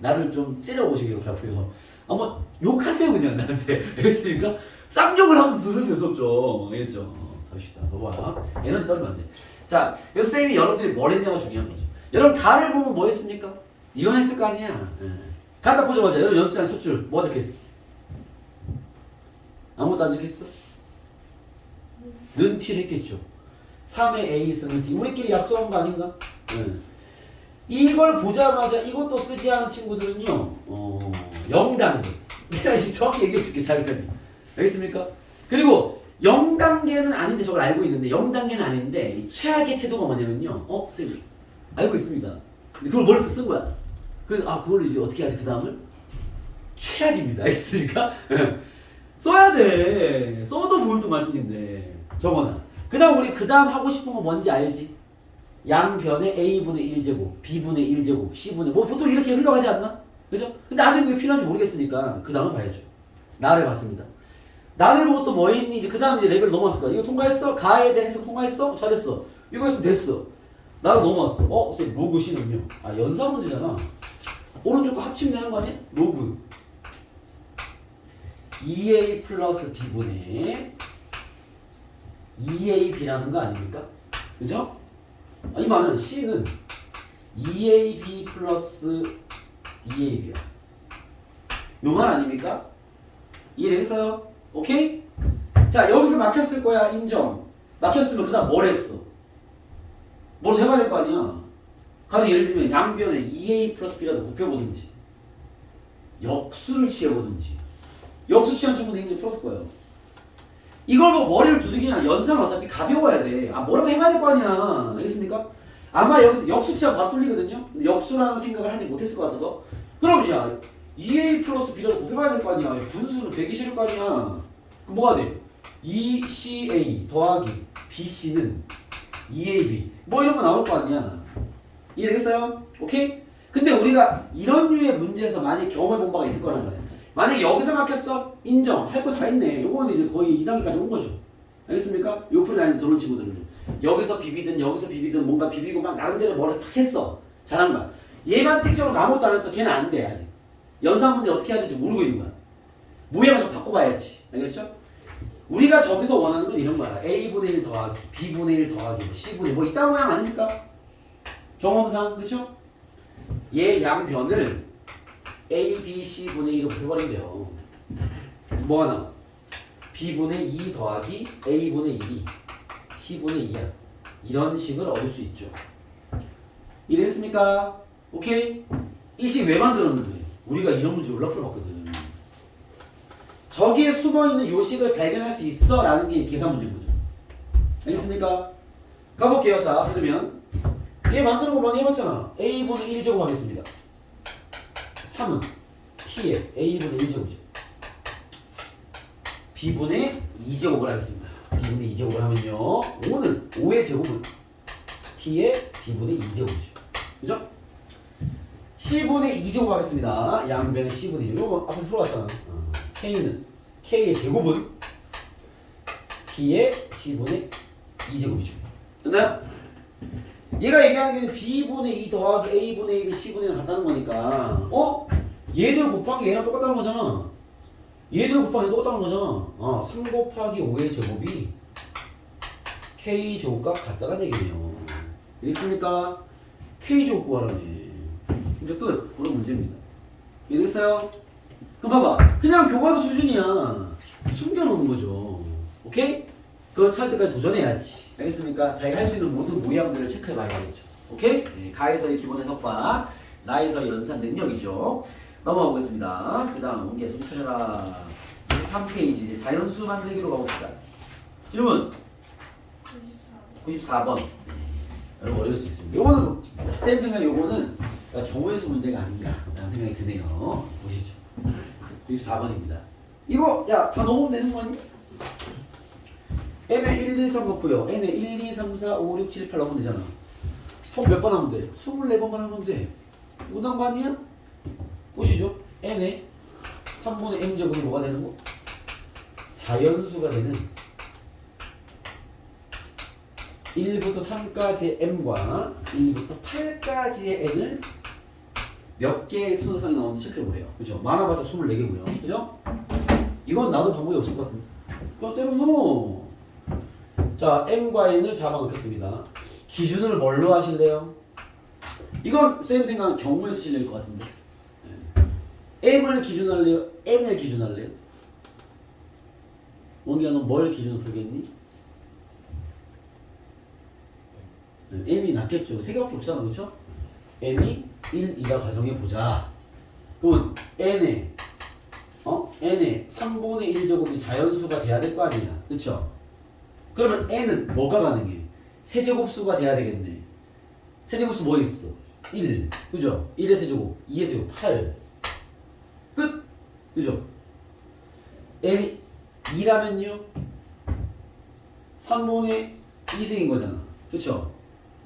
나를 좀 째려보시길 바라고요. 아마 욕하세요 그냥 나한테. 알겠습니까? 쌍욕을 하면서 들으세요 수업 좀. 알겠죠? 갑시다. 봐봐. 에너지 떨면 안 돼. 자, 여기서 쌤이 여러분들이 뭘 했냐가 중요한 거죠. 여러분 가를 보면 뭐 했습니까? 이건 했을 거 아니야. 갖다 보자마자 여러분 연습장 첫 줄 뭐 적혔어? 아무것도 안 적혔어? 는티를 했겠죠. 3의 A 승은 D. 우리끼리 약속한 거 아닌가? 이걸 보자마자 이것도 쓰지 않은 친구들은요. 0단계. 내가 정확히 얘기해 줄게 자기까지. 알겠습니까? 그리고 0단계는 아닌데 저걸 알고 있는데 0단계는 아닌데 최악의 태도가 뭐냐면요. 쌤 알고 있습니다. 근데 그걸 머릿속에 쓴 거야. 그래서 그걸 이제 어떻게 하지 그 다음을? 최악입니다. 알겠습니까? 써야 돼. 써도 볼도 말뚝인데 저거는. 그 다음 우리 그 다음 하고 싶은 거 뭔지 알지? 양변에 A분의 1제곱, B분의 1제곱, C분의 뭐 보통 이렇게 흘러가지 않나? 그죠? 근데 아직 그게 필요한지 모르겠으니까 그 다음을 봐야죠. 나를 봤습니다. 나를 보고 또 뭐 했니? 이제 그 다음 이제 레벨 넘어왔을 거야. 이거 통과했어? 가에 대한 해석 통과했어? 잘했어. 이거 했으면 됐어. 나를 넘어왔어. 쌤 로그 C는요? 연산 문제잖아. 오른쪽과 합치면 되는 거 아니야? 로그 2A 플러스 B분의 2AB라는 거 아닙니까? 그죠? 이 말은 C는 2AB 플러스 2AB야. 요 말 아닙니까? 이해되겠어요? 오케이? 자, 여기서 막혔을 거야. 인정. 막혔으면 그 다음 뭘 했어? 뭘 해봐야 될 거 아니야. 가령 예를 들면 양변에 2A 플러스 B라도 곱해보든지 역수를 취해보든지. 역수 취한 친구는 이미 풀었을 거예요. 이걸 뭐 머리를 두들기냐. 연산은 어차피 가벼워야 돼. 뭐라도 해봐야 될 거 아니야. 알겠습니까? 아마 여기서 역수 취하면 바로 뚫리거든요. 근데 역수라는 생각을 하지 못했을 것 같아서 그럼 야 2A 플러스 B라도 곱해봐야 될 거 아니야. 분수는 100이 싫을 거 아니야. 그럼 뭐가 돼? 2CA 더하기 BC는 2AB 뭐 이런 거 나올 거 아니야. 이해되겠어요? 오케이? 근데 우리가 이런 류의 문제에서 많이 경험해본 바가 있을 거란 말이야. 만약에 여기서 막혔어? 인정. 할 거 다 했네. 요거는 이제 거의 2단계까지 온 거죠. 알겠습니까? 요 풀이 아닌 들어온 친구들은 여기서 비비든 여기서 비비든 뭔가 비비고 막 나름대로 뭘 했어. 잘한 거야. 얘만 띡적으로 아무것도 안 했어. 걔는 안 돼 아직. 연산 문제 어떻게 해야 될지 모르고 있는 거야. 모양을 좀 바꿔봐야지. 알겠죠? 우리가 저기서 원하는 건 이런 거야. A분의 1 더하기 B분의 1 더하기 C분의 뭐 이딴 모양 아닙니까? 경험상 그쵸? 얘 양변을 A, B, C분의 1로 해버린대요. 뭐가 나와? B분의 2 더하기 A분의 1이 C분의 2야. 이런 식을 얻을 수 있죠. 이해됐습니까? 오케이? 이 식 왜 만들었는데? 우리가 이런 문제 올라 풀어봤거든. 저기에 숨어있는 요 식을 발견할 수 있어 라는 게 계산 문제인 거죠. 알겠습니까? 가볼게요. 자, 그러면 얘 만드는 거 많이 해봤잖아. A분의 1제곱 하겠습니다. 3은 T의 A분의 1제곱이죠. B분의 2제곱을 하겠습니다. B분의 2제곱을 하면요. 5는 5의 제곱은 T의 B분의 2제곱이죠. 그죠? C분의 2제곱 하겠습니다. 양변의 C분의 2제곱. 이거 앞에서 풀어봤잖아. K는 K의 제곱은 T의 C분의 2제곱이죠. 됐나요? 얘가 얘기하는 게 B분의 2 더하기 A분의 1이 C분의 1을 같다는 거니까 얘들 곱한 게 얘랑 똑같다는 거잖아. 얘들 곱한 게 똑같다는 거잖아. 3 곱하기 5의 제곱이 K 제곱과 같다는 얘기네요. 알겠습니까? K 제곱 구하라네. 이제 끝. 그런 문제입니다. 이해됐어요? 그럼 봐봐. 그냥 교과서 수준이야. 숨겨놓는 거죠. 오케이? 그걸 찾을 때까지 도전해야지. 알겠습니까? 자기가 할 수 있는 모든 모양들을 체크해봐야겠죠. 오케이? 네, 가에서의 기본 해석과 나에서의 연산 능력이죠. 넘어가 보겠습니다. 그 다음 원계 좀 찾아라. 23페이지 이제 자연수 만들기로 가봅시다. 질문 94번. 여러분 어려울 수 있습니다. 요거는 쌤 생각 요거는 경우의 수 문제가 아닌가 라는 생각이 드네요. 보시죠. 94번입니다. 이거 야 다 넘으면 되는 거 아니? m에 1, 2, 3 넣고요. n에 1, 2, 3, 4, 5, 6, 7, 8 넣으면 되잖아. 총 몇 번 하면 돼? 24번만 하면 돼. 이거 난 거 아니야? 보시죠. n에 3분의 m제곱이 뭐가 되는 거? 자연수가 되는 1부터 3까지의 m과 1부터 8까지의 n을 몇 개의 순서상이 나오는지 체크해보래요. 그죠? 많아봤자 24개고요. 그죠? 이건 나도 방법이 없을 것 같은데. 그냥 때려 넣어. 자, m과 n을 잡아놓겠습니다. 기준을 뭘로 하실래요? 이건 쌤 생각은 경우의 수 실력일 것 같은데. m을 기준으로 할래요? n을 기준으로 할래요? 원기야 너 뭘 기준으로 풀겠니? m이 낫겠죠. 3개밖에 없잖아. 그렇죠? m이 1, 2가 가정해보자. 그러면 n에 n의 3분의 1제곱이 자연수가 돼야 될 거 아니야. 그쵸? 그러면 n은 뭐가 가능해? 세제곱수가 돼야 되겠네. 세제곱수 뭐 있어? 1. 그죠? 1의 세제곱, 2의 세제곱, 8. 끝! 그죠? n이 2라면요? 3분의 2승인 거잖아. 그쵸?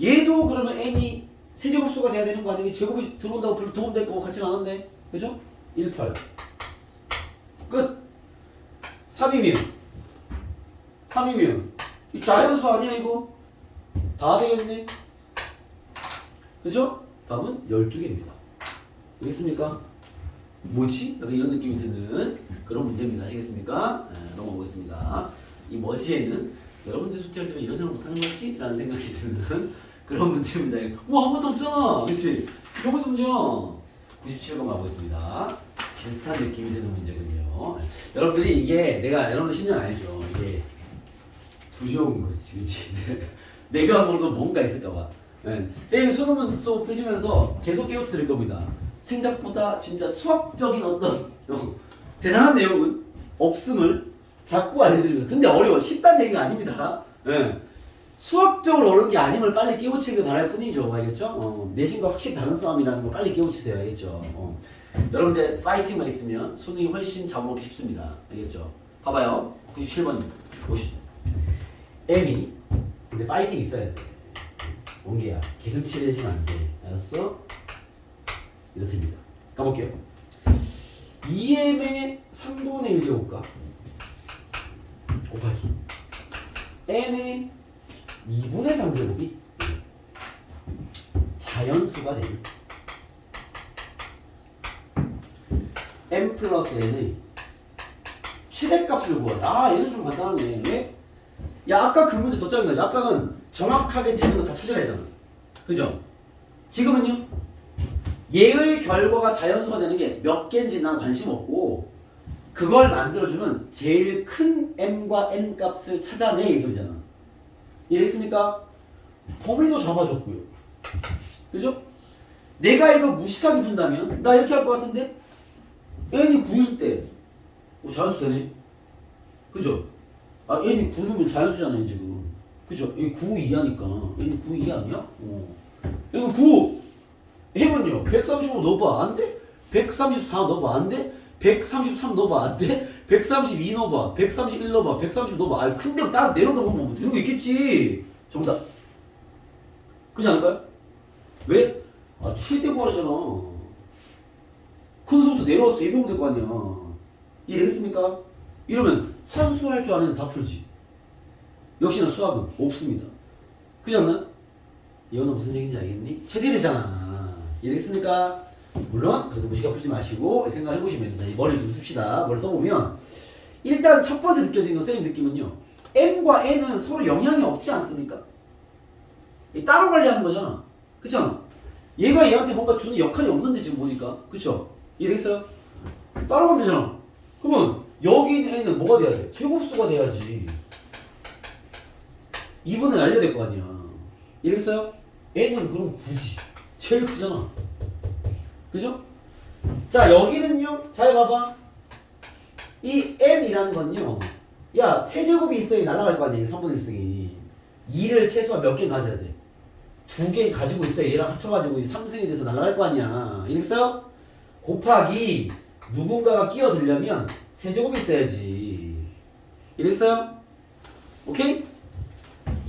얘도 그러면 n이 세제곱수가 돼야 되는 거 아니야? 제곱이 들어온다고 별로 도움될 거 같진 않은데. 그죠? 1, 8. 끝. 3이면 이 자연수 아니야 이거? 다 되겠네. 그죠? 답은 12개입니다. 알겠습니까? 뭐지? 약간 이런 느낌이 드는 그런 문제입니다. 아시겠습니까? 넘어보겠습니다. 이 머지에는 여러분들 숙제할 때면 이런 생각 못하는 거지? 라는 생각이 드는 그런 문제입니다. 뭐 아무것도 없잖아. 그치? 경우수 문제야. 97번 가보겠습니다. 비슷한 느낌이 드는 문제군요. 여러분들이 이게 내가 여러분들 10년 알죠. 이게 두려운 거지, 그치? 내가 모르도 뭔가 있을까봐. 쌤이 수능 수업 해주면서 계속 깨우쳐 드릴 겁니다. 생각보다 진짜 수학적인 어떤 대단한 내용은 없음을 자꾸 알려드립니다. 근데 어려워. 쉽다는 얘기가 아닙니다. 수학적으로 어려운 게 아님을 빨리 깨우치길 바랄 뿐이죠. 알겠죠? 내신과 확실히 다른 싸움이라는 걸 빨리 깨우치세요. 알겠죠? 여러분들 파이팅만 있으면 수능이 훨씬 잡아먹기 쉽습니다. 알겠죠? 봐봐요. 97번입니다. 보시죠. M이 근데 파이팅 있어야 돼. 원기야 기습치레지면 안 돼. 알았어? 이렇습니다. 가볼게요. 2m의 3분의 1제곱과 곱하기 n의 2분의 3제곱이 자연수가 되는 m 플러스 n의 최대값을 구하라. 얘는 좀 간단하네. 왜? 야 아까 그 문제 더 짜증나지. 아까는 정확하게 되는 거 다 찾아야 되잖아. 그죠? 지금은요? 얘의 결과가 자연수가 되는 게 몇 개인지 난 관심 없고 그걸 만들어주는 제일 큰 m과 n 값을 찾아내 이 소리잖아. 이해했습니까? 범위도 잡아줬고요. 그죠? 내가 이거 무식하게 푼다면 나 이렇게 할 것 같은데 n이 9일 때 자연수 되네. 그죠? 아 n이 9 넣으면 자연수잖아요 지금. 그죠? 여기 9, 2 하니까 n이 9, 2 아니야? 이거 9 해면요 135 넣어봐 안 돼? 134 넣어봐 안 돼? 133 넣어봐 안 돼? 132 넣어봐 131 넣어봐 130 넣어봐. 아 근데 딱 내려놓으면 뭐 되는 거 있겠지. 정답. 그렇지 않을까요? 왜? 아 최대 구하잖아. 큰 수부터 내려와서 대비하면 될 거 아니야. 이해됐습니까? 이러면 산수할 줄 아는 다 풀지. 역시나 수학은 없습니다. 그렇지 않나요? 이거는 무슨 얘기인지 알겠니? 최대되잖아. 이해됐습니까? 물론 그래도 무시가 풀지 마시고 생각을 해보시면 자, 이 머리 좀 씁시다. 뭘 써보면 일단 첫 번째 느껴지는 건 선생님 느낌은요. m과 n은 서로 영향이 없지 않습니까? 따로 관리하는 거잖아. 그쵸? 얘가 얘한테 뭔가 주는 역할이 없는데 지금 보니까. 그쵸? 이해됐어요? 따로 가면 되잖아. 그러면 여기 있는 n은 뭐가 돼야 돼? 제곱수가 돼야지. 2분의 알려야 될 거 아니야. 이해됐어요? n은 그럼 9지. 제일 크잖아. 그죠? 자 여기는요. 잘 봐봐. 이 m이라는 건요. 야 세제곱이 있어야 날아갈 거 아니에요. 3분의 1승이. 2를 최소한 몇 개 가져야 돼? 2개 가지고 있어야 얘랑 합쳐가지고 3승이 돼서 날아갈 거 아니야. 이해됐어요? 곱하기 누군가가 끼어들려면 세제곱이 있어야지. 이해됐어요? 오케이?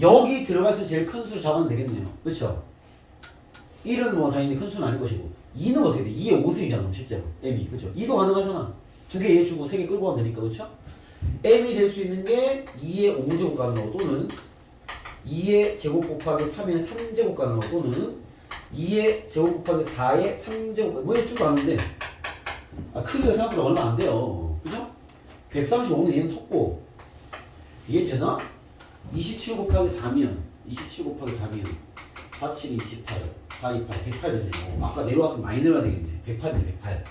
여기 들어갈 수 제일 큰 수를 잡으면 되겠네요. 그쵸? 1은 뭐 당연히 큰 수는 아닐 것이고 2는 어떻게 돼? 2의 5승이잖아 실제로 m이. 그쵸? 2도 가능하잖아. 2개 얘 주고 3개 끌고 가면 되니까. 그쵸? m이 될 수 있는 게 2의 5제곱 가능하고 또는 2의 제곱 곱하기 3의 3제곱 가능하고 또는 2의 제곱 곱하기 4의 3제곱 뭐 이렇게 쭉 가는데 크기가 생각보다 얼마 안 돼요. 그죠? 135는 얘는 텄고 이게 되나? 27 곱하기 4면 27 곱하기 4면 4, 7, 28 4, 28 108 됐네. 아까 내려왔으면 많이 내려야 되겠네. 108이네 108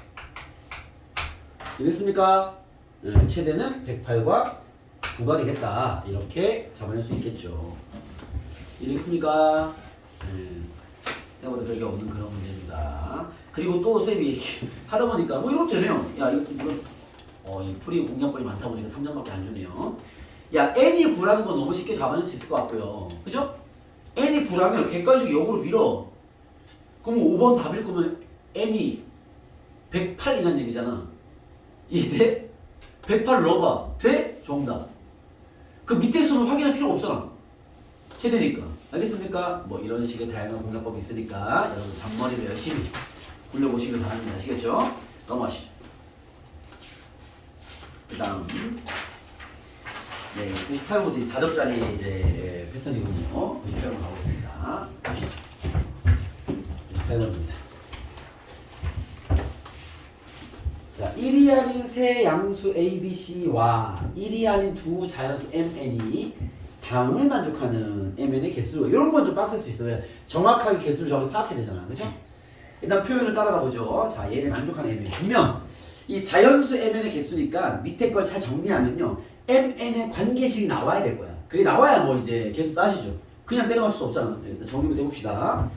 되겠습니까? 네, 최대는 108과 9가 되겠다. 이렇게 잡아낼 수 있겠죠. 이해되겠습니까? 생각보다 별게 없는 그런 문제입니다. 그리고 또 쌤이 하다 보니까 뭐 이것도 되네요. 야 이거 이 풀이 공략법이 많다 보니까 3점밖에 안 주네요. 야 n이 9라는 건 너무 쉽게 잡아낼 수 있을 것 같고요. 그죠? n이 9라면 객관식 역으로 밀어. 그럼 5번 답일 거면 m이 108이라는 얘기잖아. 이해? 108을 넣어봐. 돼? 정답. 그 밑에 수는 확인할 필요가 없잖아. 최대니까. 알겠습니까? 뭐 이런 식의 다양한 공략법이 있으니까 여러분 잔머리를 열심히 굴려보시길 바랍니다. 아시겠죠? 넘어가시죠. 그 다음 네, 98문제 4점짜리 이제 패턴이군요. 98번 가보겠습니다. 보시죠. 98번입니다. 자, 1이 아닌 세 양수 A, B, C와 1이 아닌 두 자연수 MN이 다음을 만족하는 MN의 개수. 이런 건 좀 빡셀 수 있어요. 정확하게 개수를 정확히 파악해야 되잖아. 그죠? 일단 표현을 따라가 보죠. 자, 얘를 만족하는 MN. 분명 이 자연수 MN의 개수니까 밑에 걸 잘 정리하면요. MN의 관계식이 나와야 될 거야. 그게 나와야 뭐 이제 개수 따시죠. 그냥 때려갈 수 없잖아. 일단 정리부터 해봅시다.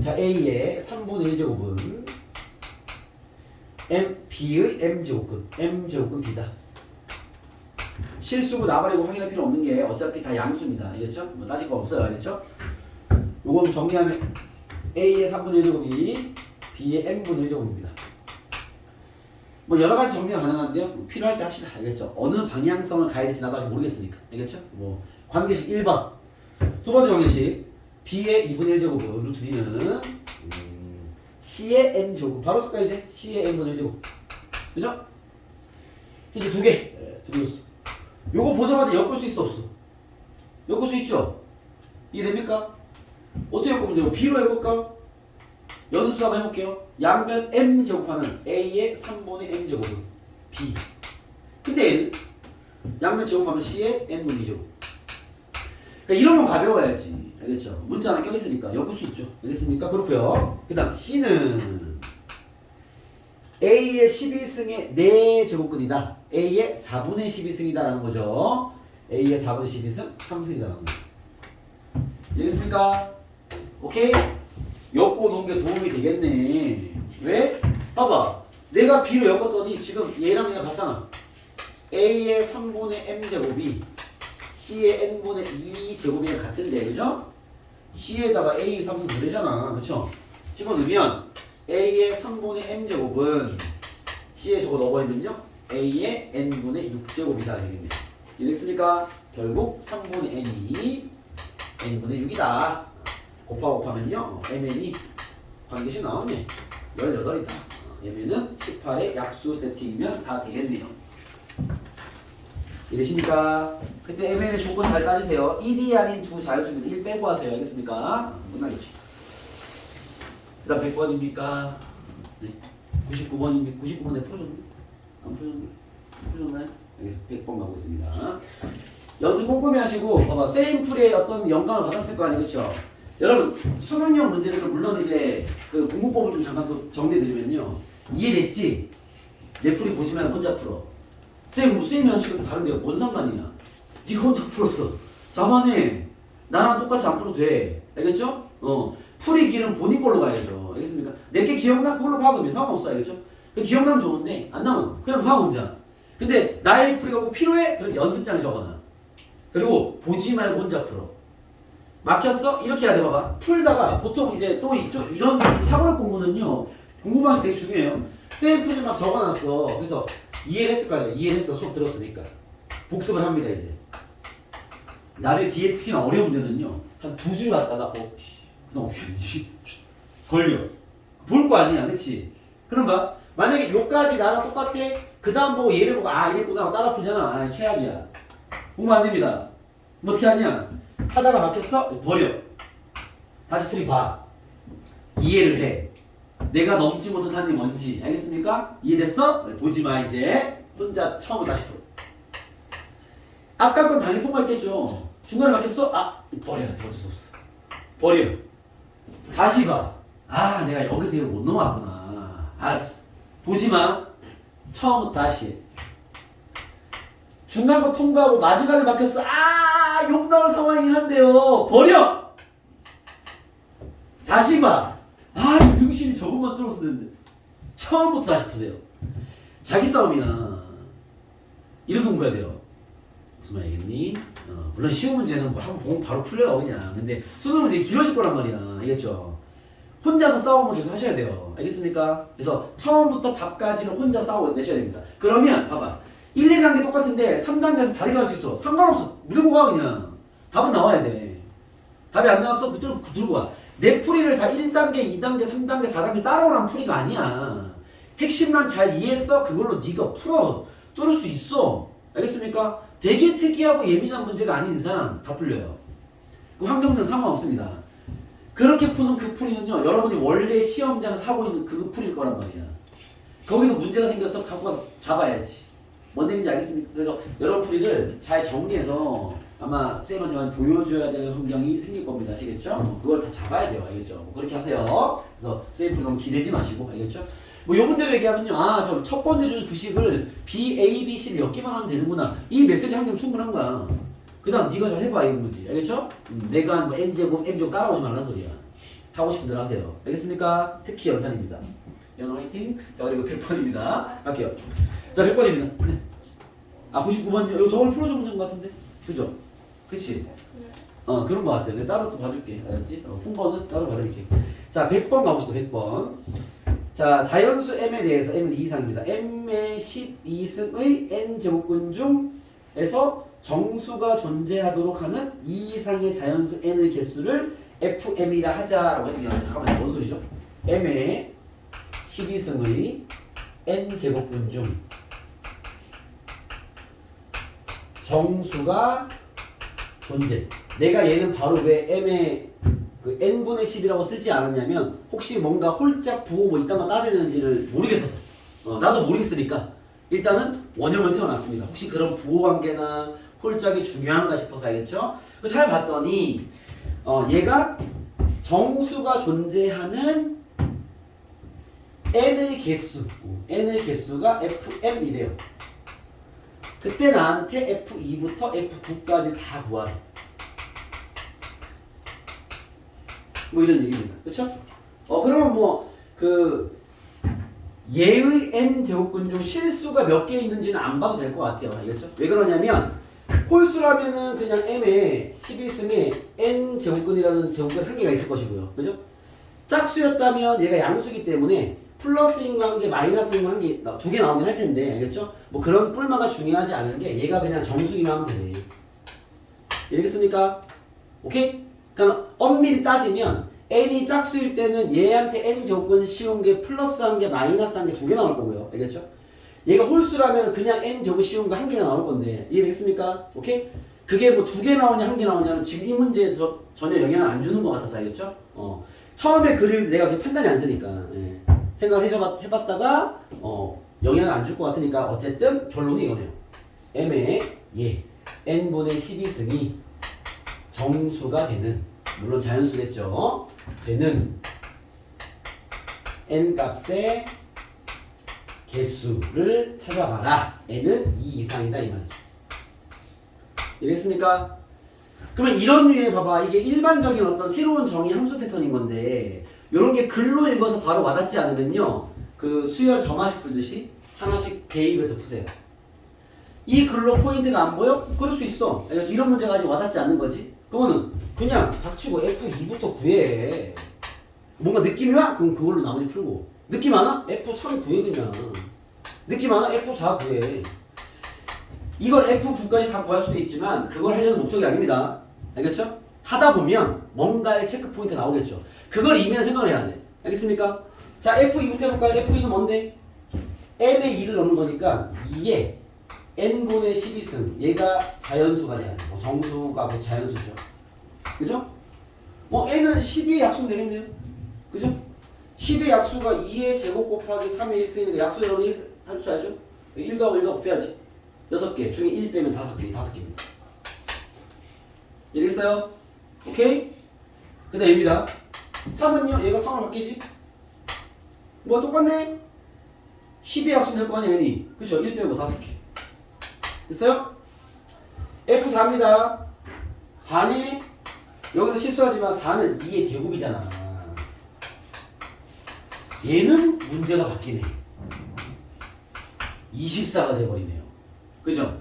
자, A의 3분의 1제곱은 B의 M제곱근. M제곱근 B다. 실수고 나발이고 확인할 필요 없는 게 어차피 다 양수입니다. 알겠죠? 뭐 따질 거 없어요. 알겠죠? 요건 정리하면 A의 3분의 1제곱이 B의 M분의 1제곱입니다. 뭐 여러 가지 정리가 가능한데요. 필요할 때 합시다. 알겠죠? 어느 방향성을 가야 될지 나도 아직 모르겠으니까. 알겠죠? 뭐 관계식 1번. 두 번째 관계식 B의 2분의 1제곱은 루트 B는 C의 N제곱. 바로 쓸까 이제? C의 N분의 1제곱. 그죠? 이제 두 개. 두 개였어. 요거 보자마자 엮을 수 있어 없어? 엮을 수 있죠? 이해됩니까? 어떻게 엮으면 돼요? B로 엮을까? 연습수 한번 해볼게요. 양변 M제곱하면 A의 3분의 M제곱은 B. 근데 N 양변 제곱하면 C의 N분의 2제곱. 그러니까 이런 건 가벼워야지. 알겠죠? 문자 하나 껴있으니까 엮을 수 있죠. 알겠습니까? 그렇고요. 그 다음 C는 A의 12승의 4제곱근이다. A의 4분의 12승이다 라는 거죠. A의 4분의 12승 3승이다 라는 거죠. 이해됐습니까? 오케이? 엮고 놓은 게 도움이 되겠네. 왜? 봐봐. 내가 B로 엮었더니 지금 얘랑 얘랑 같잖아. A의 3분의 M제곱이 C의 N분의 2제곱이랑 같은데, 그죠? C에다가 A 3분 보내잖아. 그쵸? 집어넣으면 A의 3분의 M제곱은 C에 저거 넣어버리면요. A의 N분의 6제곱이다 되겠네. 이해됐습니까? 결국 3분의 N이 N분의 6이다. 곱하면요. MN이 관계식 나왔네. 18이다. MN은 18의 약수 세팅이면 다 되겠네요. 이해되십니까? 그때 MN의 조건 잘 따지세요. 1이 아닌 두 자연수입니다. 1 빼고 하세요. 알겠습니까? 끝나겠지. 그 다음 100번입니까? 네. 99번입니까? 99번에 풀어줬네? 안 풀어줬네? 풀어줬나요? 여기서 100번 가고 있습니다. 연습 꼼꼼히 하시고, 봐봐. 세임풀에 어떤 영감을 받았을 거 아니에요? 그쵸? 여러분, 수능형 문제들은 물론 이제 그 공부법을 좀 잠깐 또 정리해드리면요. 이해됐지? 내 풀이 보시면 혼자 풀어. 쌤이 한식은 다른데 뭔 상관이냐? 네가 혼자 풀었어. 자만해. 나랑 똑같이 안 풀어도 돼. 알겠죠? 풀이 길은 본인 걸로 가야죠. 알겠습니까? 내게 기억나? 그걸로 가 그러면 상관없어. 알겠죠? 기억나면 좋은데 안 나면 그냥 가 혼자. 근데 나의 풀이가 꼭 필요해? 그럼 연습장에 적어놔. 그리고 보지 말고 혼자 풀어. 막혔어? 이렇게 해야 돼. 봐봐. 풀다가 보통 이제 또 이쪽 이런 사고력 공부는요. 공부 방식 되게 중요해요. 쌤 풀이 막 적어놨어. 그래서 이해를 했을 거 아니야. 이해를 했어. 수업 들었으니까. 복습을 합니다 이제. 나중에 뒤에 특히나 어려운 문제는요. 한 두 줄 갖다가 그럼 어떻게 되지? 걸려. 볼 거 아니야, 그치? 그럼 봐. 만약에 요까지 나랑 똑같아. 그 다음 보고 얘를 보고 아 이랬구나 하고 따라 풀잖아. 아, 최악이야. 공부 안 됩니다. 뭐 어떻게 하냐? 하다가 막혔어? 버려. 다시 풀이 봐. 이해를 해. 내가 넘지 못한 산이 뭔지 알겠습니까? 이해됐어? 보지 마 이제. 혼자 처음부터 다시 풀어. 아까 건 당연히 통과했겠죠. 중간에 막혔어? 아 버려야 돼. 어쩔 수 없어. 버려. 다시 봐. 아 내가 여기서 이걸 못 넘어갔구나. 알았어. 보지 마. 처음부터 다시 해. 중간 거 통과하고 마지막에 막혔어. 아 욕 나올 상황이긴 한데요. 버려. 다시 봐. 아 등신이 저것만 들었어야 되는데. 처음부터 다시 푸세요. 자기 싸움이야. 이렇게 공부해야 돼요. 무슨 말이겠니? 물론 쉬운 문제는 뭐 한번 보면 바로 풀려요 그냥. 근데 수능 문제 길어질 거란 말이야. 알겠죠? 혼자서 싸움을 계속 하셔야 돼요. 알겠습니까? 그래서 처음부터 답까지는 혼자 싸워내셔야 됩니다. 그러면 봐봐. 1, 2단계 똑같은데 3단계에서 다르게 할 수 있어. 상관없어. 밀고 가 그냥. 답은 나와야 돼. 답이 안 나왔어? 그대로 들고 와. 내 풀이를 다 1단계, 2단계, 3단계, 4단계 따라오란 풀이가 아니야. 핵심만 잘 이해했어? 그걸로 네가 풀어. 뚫을 수 있어. 알겠습니까? 되게 특이하고 예민한 문제가 아닌 이상 다 풀려요. 그 환경상 상관없습니다. 그렇게 푸는 그 풀이는요, 여러분이 원래 시험장에서 하고 있는 그 풀일 거란 말이야. 거기서 문제가 생겨서 갖고 가서 잡아야지. 뭔 얘기인지 알겠습니까? 그래서 여러분 풀이를 잘 정리해서 아마 쌤한테 보여줘야 되는 환경이 생길 겁니다. 아시겠죠? 그걸 다 잡아야 돼요. 알겠죠? 그렇게 하세요. 그래서 쌤 풀이 너무 기대지 마시고, 알겠죠? 뭐 요 문제로 얘기하면요. 아, 저 첫 번째 줄 구식을 B, A, B, C를 몇 개만 하면 되는구나. 이 메시지 한 개면 충분한 거야. 그 다음 네가 잘 해봐 이런 거지. 알겠죠? 내가 뭐 N제곱, M제곱 따라오지 말란 소리야. 하고 싶은 대로 하세요. 알겠습니까? 특히 연산입니다. 연 화이팅. 자, 그리고 100번입니다. 갈게요. 자, 100번입니다. 네. 아, 99번이요? 이거 저번에 풀어준 문제인 것 같은데? 그죠? 그치? 그런 것 같아요. 내가 따로 또 봐줄게. 알았지? fun번은 따로 봐드릴게. 자, 100번 가봅시다. 100번. 자, 자연수 m에 대해서 m은 2 이상입니다. m의 12승의 n제곱근 중에서 정수가 존재하도록 하는 2 이상의 자연수 n의 개수를 fm이라 하자라고 했는데 잠깐만요. 뭔 소리죠? m의 12승의 n제곱근 중 정수가 존재. 내가 얘는 바로 왜 m의 그 n분의 10이라고 쓰지 않았냐면 혹시 뭔가 홀짝 부호 뭐 이딴 거 따져야 되는지를 모르겠어서 나도 모르겠으니까 일단은 원형을 세워놨습니다. 혹시 그런 부호 관계나 홀짝이 중요한가 싶어서 알겠죠? 잘 봤더니 얘가 정수가 존재하는 n의 개수가 fm이래요. 그때 나한테 f2부터 f9까지 다 구하래. 뭐 이런 얘기입니다. 그쵸? 그러면 뭐 얘의 n 제곱근 중 실수가 몇 개 있는지는 안 봐도 될 것 같아요. 알겠죠? 왜 그러냐면 홀수라면은 그냥 m에 12승에 n 제곱근이라는 제곱근 한 개가 있을 것이고요. 그죠? 짝수였다면 얘가 양수기 때문에 플러스인과 한 개, 마이너스인과 한 개, 두 개 나오긴 할 텐데, 알겠죠? 뭐 그런 뿔마가 중요하지 않은 게 얘가 그냥 정수기만 하면 되네. 알겠습니까? 오케이? 그러니까 엄밀히 따지면 n이 짝수일 때는 얘한테 n 제곱근 씌운 게 플러스 한 개, 마이너스 한 개 두 개 나올 거고요. 알겠죠? 얘가 홀수라면 그냥 n 제곱 씌운 거 한 개가 나올 건데 이해되겠습니까? 오케이? 그게 뭐 두 개 나오냐 한 개 나오냐는 지금 이 문제에서 전혀 영향을 안 주는 것 같아서 알겠죠? 처음에 그릴 내가 그게 판단이 안 쓰니까 생각을 해봤다가 영향을 안 줄 것 같으니까 어쨌든 결론이 이거네요. m의 n분의 12승이 정수가 되는, 물론 자연수겠죠. 되는 n 값의 개수를 찾아봐라. n은 2 이상이다 이 말이죠. 이해됐습니까? 그러면 이런 류에 봐봐. 이게 일반적인 어떤 새로운 정의 함수 패턴인 건데 이런 게 글로 읽어서 바로 와닿지 않으면요. 그 수열 점화식 풀듯이 하나씩 대입해서 푸세요. 이 글로 포인트가 안 보여? 그럴 수 있어. 이런 문제가 아직 와닿지 않는 거지. 그러면은 그냥 닥치고 F2부터 구해. 뭔가 느낌이 와? 그럼 그걸로 나머지 풀고. 느낌 안 와? F3 구해 그냥. 느낌 안 와? F4 구해. 이걸 F9까지 다 구할 수도 있지만 그걸 하려는 목적이 아닙니다. 알겠죠? 하다 보면 뭔가의 체크 포인트 나오겠죠. 그걸 이면 생각을 해야 돼. 알겠습니까? 자, F2부터 해볼까요? F2는 뭔데? M에 2를 넣는 거니까 2에 N분의 12승. 얘가 자연수가 돼야 돼. 뭐 정수가 뭐 자연수죠. 그죠? 뭐 N은 12의 약수면 되겠네요. 그죠? 10의 약수가 2의 제곱 곱하기 3의 1승이니까 약수 여러분이 할 줄 알죠? 1 더하고 1 더하고 곱해야지. 6개 중에 1 빼면 5개, 5개입니다. 이해됐어요? 오케이? 그 다음 얘입니다. 3은요? 얘가 3으로 바뀌지? 뭐 똑같네? 10의 약수면 될 거 아니야, 얘니? 그쵸? 1 빼고 5개. 됐어요? F4입니다. 4는 여기서 실수하지만 4는 2의 제곱이잖아. 얘는 문제가 바뀌네. 24가 돼버리네요. 그죠?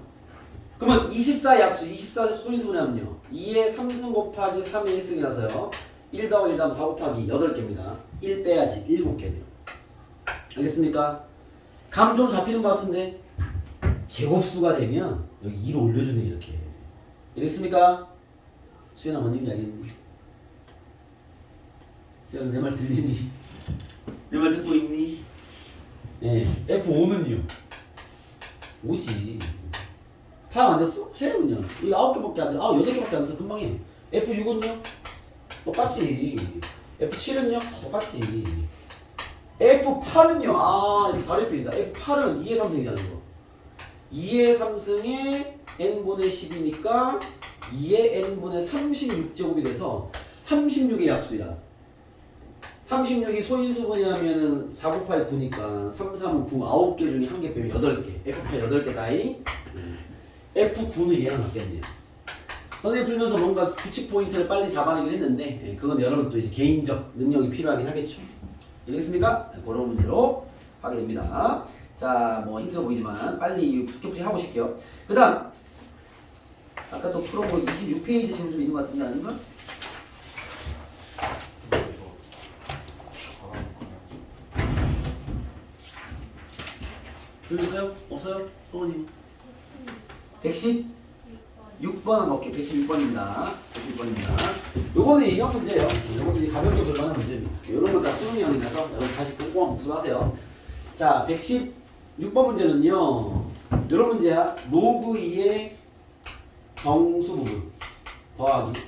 그러면 24 약수, 24 소인수분하면요 2의 3승 곱하기 3의 1승이라서요 1 더하기 1 더하면 4 곱하기 8개입니다. 1 빼야지 7개네요. 알겠습니까? 감 좀 잡히는 것 같은데 제곱수가 되면 여기 2로 올려주네 이렇게. 이해됐습니까? 수연아 뭔 얘기인지 알겠니? 수연아 내 말 들리니? 내 말 듣고 있니? 네. F5는요? 오지. 파악 안 됐어? 해 그냥. 이 9개밖에 안 돼. 8개밖에 안 돼서 금방 해. F6은요? 똑같지. F7은요? 똑같지. F8은요? 이거 바로 F이다. F8은 2의 3승이잖아 이거. 2의 3승에 n분의 10이니까 2의 n분의 36제곱이 돼서 36의 약수야. 36이 소인수분이라면은 4 곱하기 9니까 3, 3, 9, 9개 중에 1개 빼면 8개. F8 8개 따위. F9는 얘랑 같겠네요. 선생님 풀면서 뭔가 규칙 포인트를 빨리 잡아내긴 했는데 그건 여러분 또 이제 개인적 능력이 필요하긴 하겠죠. 이해됐습니까? 그런 문제로 하게 됩니다. 자, 뭐 힌트가 보이지만 빨리 풀이 하고 싶게요. 그 다음 아까 또 풀어본 거 26페이지 지금 좀 있는 것 같은데 아닌가? 여기 있어요? 없어요? 성원님 116번 오케이 116번입니다 116번입니다 요거는 이형 문제예요. 요거는 이제 가볍게 볼만한 문제입니다. 요런 건 다 수능형이라서 여러분 다시 꼼꼼한 복습하세요. 자 116번 문제는요 요런 문제야. 로그 2의 정수 부분 더하기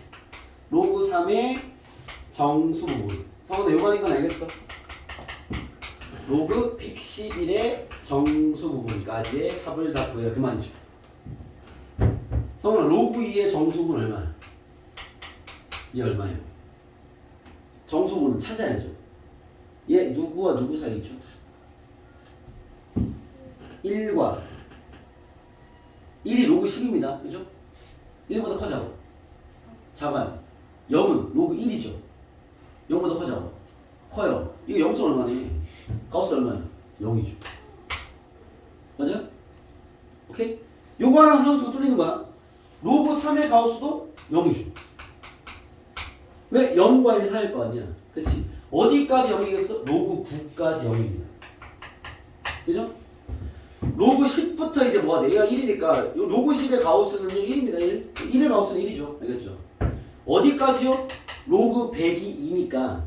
로그 3의 정수 부분. 성원아 요거 하는 건 알겠어? 로그 111의 정수 부분까지의 합을 다 구해라. 그만이죠. 성훈아 로그 2의 정수분 얼마야? 얘 얼마예요? 정수분은 찾아야죠. 얘 누구와 누구 사이죠? 1과 1이 로그 10입니다. 그죠? 1보다 커 작아요. 0은 로그 1이죠. 0보다 커 커요. 이게 0점 얼마네? 가우스 얼마야? 0이죠. 맞아요? 오케이? 요거 하나 함수가 뚫리는 거야. 로그 3의 가우스도 0이죠. 왜? 0과 1 사이일 거 아니야. 그치? 어디까지 0이겠어? 로그 9까지 0입니다. 그죠? 로그 10부터 이제 뭐가 돼? 얘가 1이니까 요 로그 10의 가우스는 1입니다. 1. 1의 가우스는 1이죠. 알겠죠? 어디까지요? 로그 100이 2니까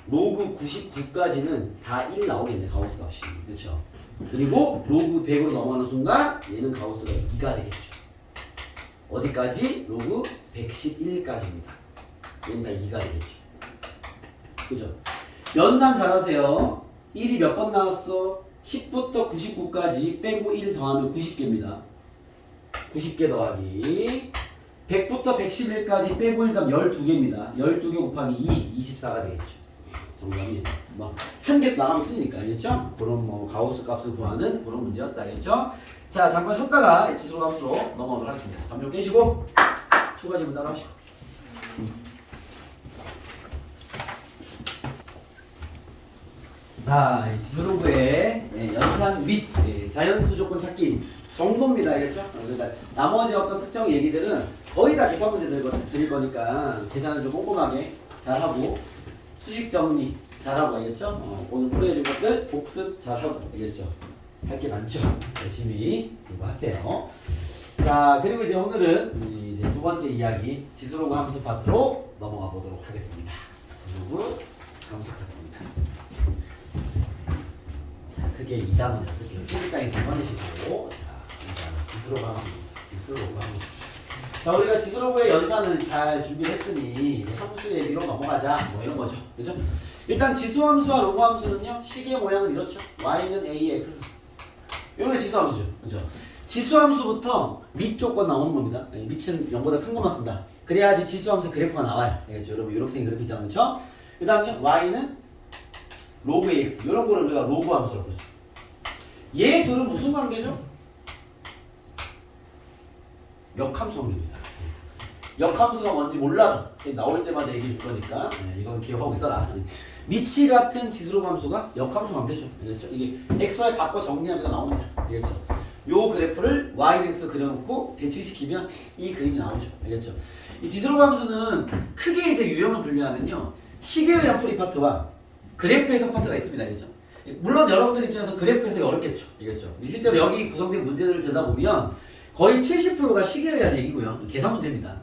로그 99까지는 다 1 나오겠네. 가우스 값이. 그렇죠? 그리고 로그 100으로 넘어가는 순간 얘는 가우스가 2가 되겠죠. 어디까지? 로그 111까지입니다. 얘는 다 2가 되겠죠. 그죠? 연산 잘하세요. 1이 몇 번 나왔어? 10부터 99까지 빼고 1 더하면 90개입니다. 90개 더하기 100부터 111까지 빼고 1 더하면 12개입니다. 12개 곱하기 2, 24가 되겠죠. 정답이 뭐한 개 나가면 틀리니까 알겠죠? 그런 뭐 가우스 값을 구하는 그런 문제였다 알겠죠? 자 잠깐 쉬었다가 지수로 값으로 넘어가도록 하겠습니다. 잠깐 깨시고 추가 질문 따라하시고. 자 지수로그의 연산 및 자연수 조건 찾기 정도입니다. 알겠죠? 그러니까 나머지 어떤 특정 얘기들은 거의 다 계산 문제 드릴 거니까 계산을 좀 꼼꼼하게 잘하고 수식 정리 잘하고 알겠죠? 오늘 풀어준 것들 복습 잘하고 알겠죠? 할 게 많죠? 열심히 공부하세요. 자, 그리고 이제 오늘은 이제 두 번째 이야기 지수로그 함수 파트로 넘어가 보도록 하겠습니다. 지수로그 함수 파트입니다. 자, 크게 2단원 쓸게요. 필기장에서 꺼내시고, 자, 지수로그 함수, 지수로그 함수. 자, 우리가 지수로그의 연산은 잘 준비했으니 이제 함수 얘기로 넘어가자. 뭐 이런 거죠. 그죠? 일단 지수함수와 로그 함수는요, 식의 모양은 이렇죠. y는 a, x. 이런 게 지수함수죠. 그죠? 지수함수부터 밑 조건 나오는 겁니다. 밑은 0보다 큰 것만 쓴다. 그래야지 지수함수 그래프가 나와요. 알겠죠? 여러분, 이렇게 생긴 그래프잖아요. 그렇죠? 그 다음에 y는 로그 ax. 이런 거를 우리가 로그 함수라고 그러죠. 얘 둘은 무슨 관계죠? 역함수 관계입니다. 역함수가 뭔지 몰라도 나올 때마다 얘기해 줄 거니까 이건 기억하고 있어라. 미치 같은 지수로그 함수가 역함수 관계죠. 알겠죠? 이게 xy 바꿔 정리하면 나옵니다. 알겠죠? 요 그래프를 yx 그려놓고 대칭시키면 이 그림이 나오죠. 알겠죠? 이 지수로그 함수는 크게 이제 유형을 분류하면요, 식에 의한 풀이 파트와 그래프 해석 파트가 있습니다. 알겠죠? 물론 여러분들 입장에서 그래프 해석이 어렵겠죠. 알겠죠? 실제로 여기 구성된 문제들을 들여다보면 거의 70%가 식에 의한 얘기고요. 계산 문제입니다.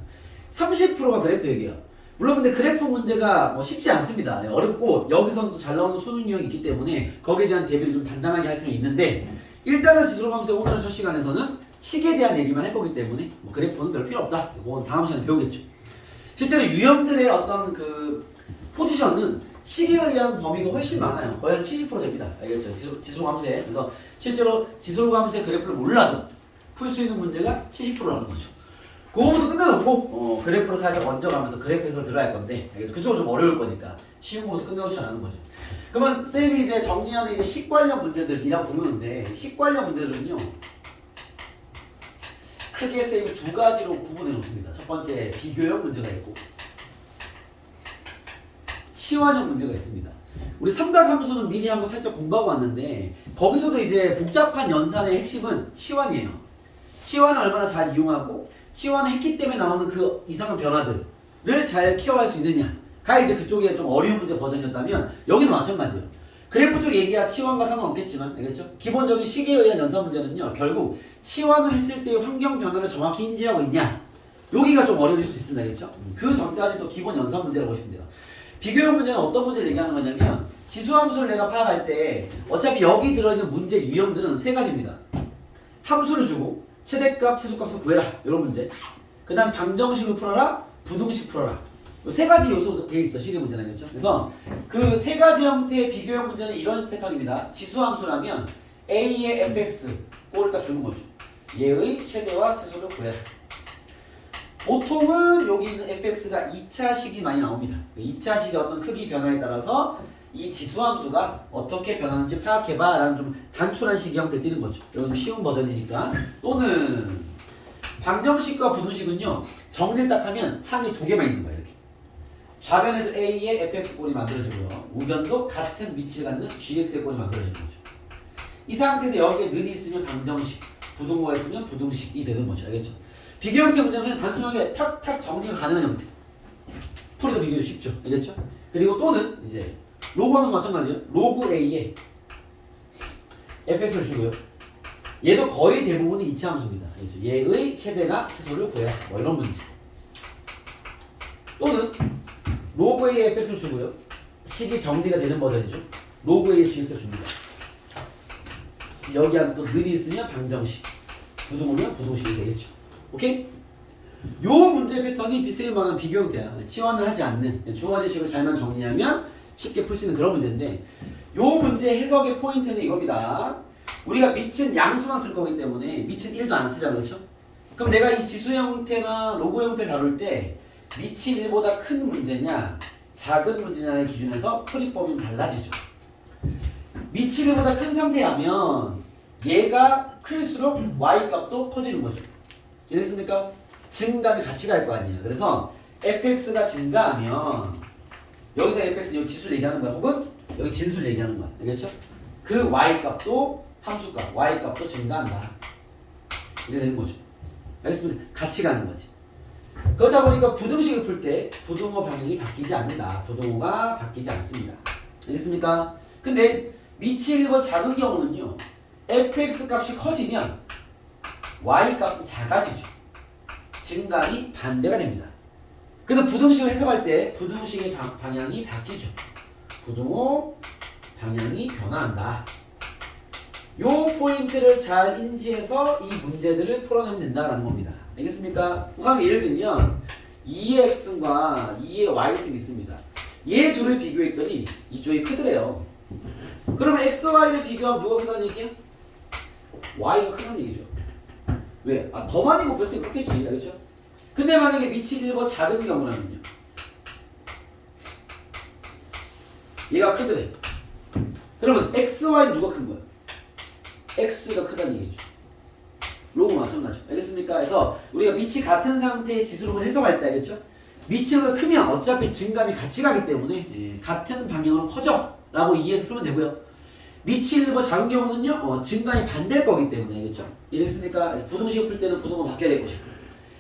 30%가 그래프 얘기예요. 물론 근데 그래프 문제가 뭐 쉽지 않습니다. 어렵고 여기서는 또 잘 나오는 수능 유형이 있기 때문에 거기에 대한 대비를 좀 단단하게 할 필요는 있는데, 일단은 지수로그 함수의 오늘 첫 시간에서는 식에 대한 얘기만 할 거기 때문에 뭐 그래프는 별 필요 없다. 그건 다음 시간에 배우겠죠. 실제로 유형들의 어떤 그 포지션은 식에 의한 범위가 훨씬 많아요. 거의 한 70% 됩니다. 알겠죠? 지수로그 함수에. 그래서 실제로 지수로그 함수의 그래프를 몰라도 풀 수 있는 문제가 70%라는 거죠. 그거부터 끝내놓고 그래프로 살짝 얹어가면서 그래프 해석을 들어야 할 건데, 그쪽은 좀 어려울 거니까 쉬운 거부터 끝내놓지 않는 거죠. 그러면 쌤이 이제 정리하는 이제 식 관련 문제들이라고 부르는데, 식 관련 문제들은요, 크게 쌤이 두 가지로 구분해 놓습니다. 첫 번째 비교형 문제가 있고 치환형 문제가 있습니다. 우리 삼각함수는 미리 한번 살짝 공부하고 왔는데, 거기서도 이제 복잡한 연산의 핵심은 치환이에요. 치환을 얼마나 잘 이용하고 치환을 했기 때문에 나오는 그 이상한 변화들을 잘 케어할 수 있느냐가 이제 그쪽에 좀 어려운 문제 버전이었다면, 여기도 마찬가지예요. 그래프 쪽 얘기야 치환과 상관없겠지만, 알겠죠? 기본적인 식에 의한 연산 문제는요, 결국 치환을 했을 때의 환경 변화를 정확히 인지하고 있냐, 여기가 좀 어려울 수 있습니다. 알겠죠? 그 전까지 또 기본 연산 문제라고 보시면 돼요. 비교형 문제는 어떤 문제를 얘기하는 거냐면, 지수함수를 내가 파악할 때 어차피 여기 들어있는 문제 유형들은 세 가지입니다. 함수를 주고 최대값, 최소값을 구해라. 이런 문제. 그 다음 방정식을 풀어라. 부등식 풀어라. 세 가지 요소로 되어 있어. 식의 문제는. 알겠죠? 그래서 그 세 가지 형태의 비교형 문제는 이런 패턴입니다. 지수함수라면 A의 fx 꼴을 딱 주는 거죠. 얘의 최대와 최소를 구해라. 보통은 여기 있는 fx가 2차식이 많이 나옵니다. 2차식의 어떤 크기 변화에 따라서 이 지수함수가 어떻게 변하는지 파악해봐 라는 좀 단순한 식의 형태를 띄는 거죠. 이건 쉬운 버전이니까. 또는 방정식과 부등식은요, 정리를 딱 하면 항이 두 개만 있는 거예요. 이렇게 좌변에도 a의 fx 꼴이 만들어지고요, 우변도 같은 위치를 갖는 gx의 꼴이 만들어지는 거죠. 이 상태에서 여기에 는이 있으면 방정식, 부등호가 있으면 부등식이 되는 거죠. 알겠죠? 비교 형태 문제는 그냥 단순하게 탁탁 정리가 가능한 형태. 풀이도 비교도 쉽죠. 알겠죠? 그리고 또는 이제 로그 함수 마찬가지예요. 로그 a에 fx를 주고요, 얘도 거의 대부분이 2차 함수입니다. 알겠죠? 얘의 최대나 최소를 구해라. 뭐 이런 문제. 또는 로그 a에 fx를 주고요, 식이 정리가 되는 버전이죠. 로그 a에 gx를 줍니다. 여기 안에 또 는이 있으면 방정식, 부등호면 부등식이 되겠죠. 오케이? 요 문제 패턴이 비슷한 말하는 비교 형태야. 치환을 하지 않는 주어지식을 잘만 정리하면 쉽게 풀 수 있는 그런 문제인데, 요 문제 해석의 포인트는 이겁니다. 우리가 밑은 양수만 쓸 거기 때문에 밑은 1도 안 쓰잖아. 그렇죠? 그럼 내가 이 지수 형태나 로그 형태를 다룰 때 밑이 1보다 큰 문제냐 작은 문제냐의 기준에서 풀이법이 달라지죠. 밑이 1보다 큰 상태라면 얘가 클수록 y값도 커지는 거죠. 이해됐습니까? 증감이 같이 갈 거 아니에요. 그래서 fx가 증가하면 여기서 fx 여기 지수를 얘기하는 거야, 혹은 여기 진수를 얘기하는 거야. 알겠죠? 그 y값도 함수값, y값도 증가한다. 이렇게 되는 거죠. 알겠습니까? 같이 가는 거지. 그렇다 보니까 부등식을 풀 때 부등호 방향이 바뀌지 않는다. 부등호가 바뀌지 않습니다. 알겠습니까? 근데 밑이 1보다 작은 경우는요, fx 값이 커지면 y 값은 작아지죠. 증감이 반대가 됩니다. 그래서 부등식을 해석할 때 부등식의 방향이 바뀌죠. 부등호 방향이 변화한다. 요 포인트를 잘 인지해서 이 문제들을 풀어내면 된다는 겁니다. 알겠습니까? 예를 들면 2의 x승과 2의 y승이 있습니다. 얘 둘을 비교했더니 이쪽이 크더래요. 그러면 x, y를 비교하면 누가 크다는 얘기야? y가 크다는 얘기죠. 왜? 더 많이 곱했으면 크겠지. 알겠죠? 근데 만약에 밑이 1보 작은 경우라면요. 얘가 크더래. 그러면 x, y는 누가 큰 거야? x가 크다는 얘기죠. 로고 마찬가지. 알겠습니까? 그래서 우리가 밑이 같은 상태의 지수로 해석할 때 알겠죠? 밑이보다 크면 어차피 증감이 같이 가기 때문에 같은 방향으로 커져 라고 이해해서 풀면 되고요. 밑이 1보 작은 경우는요 증감이 반대일 거기 때문에 알겠죠? 이해됐습니까? 부등식을 풀 때는 부등호 바뀌어야 될 것이고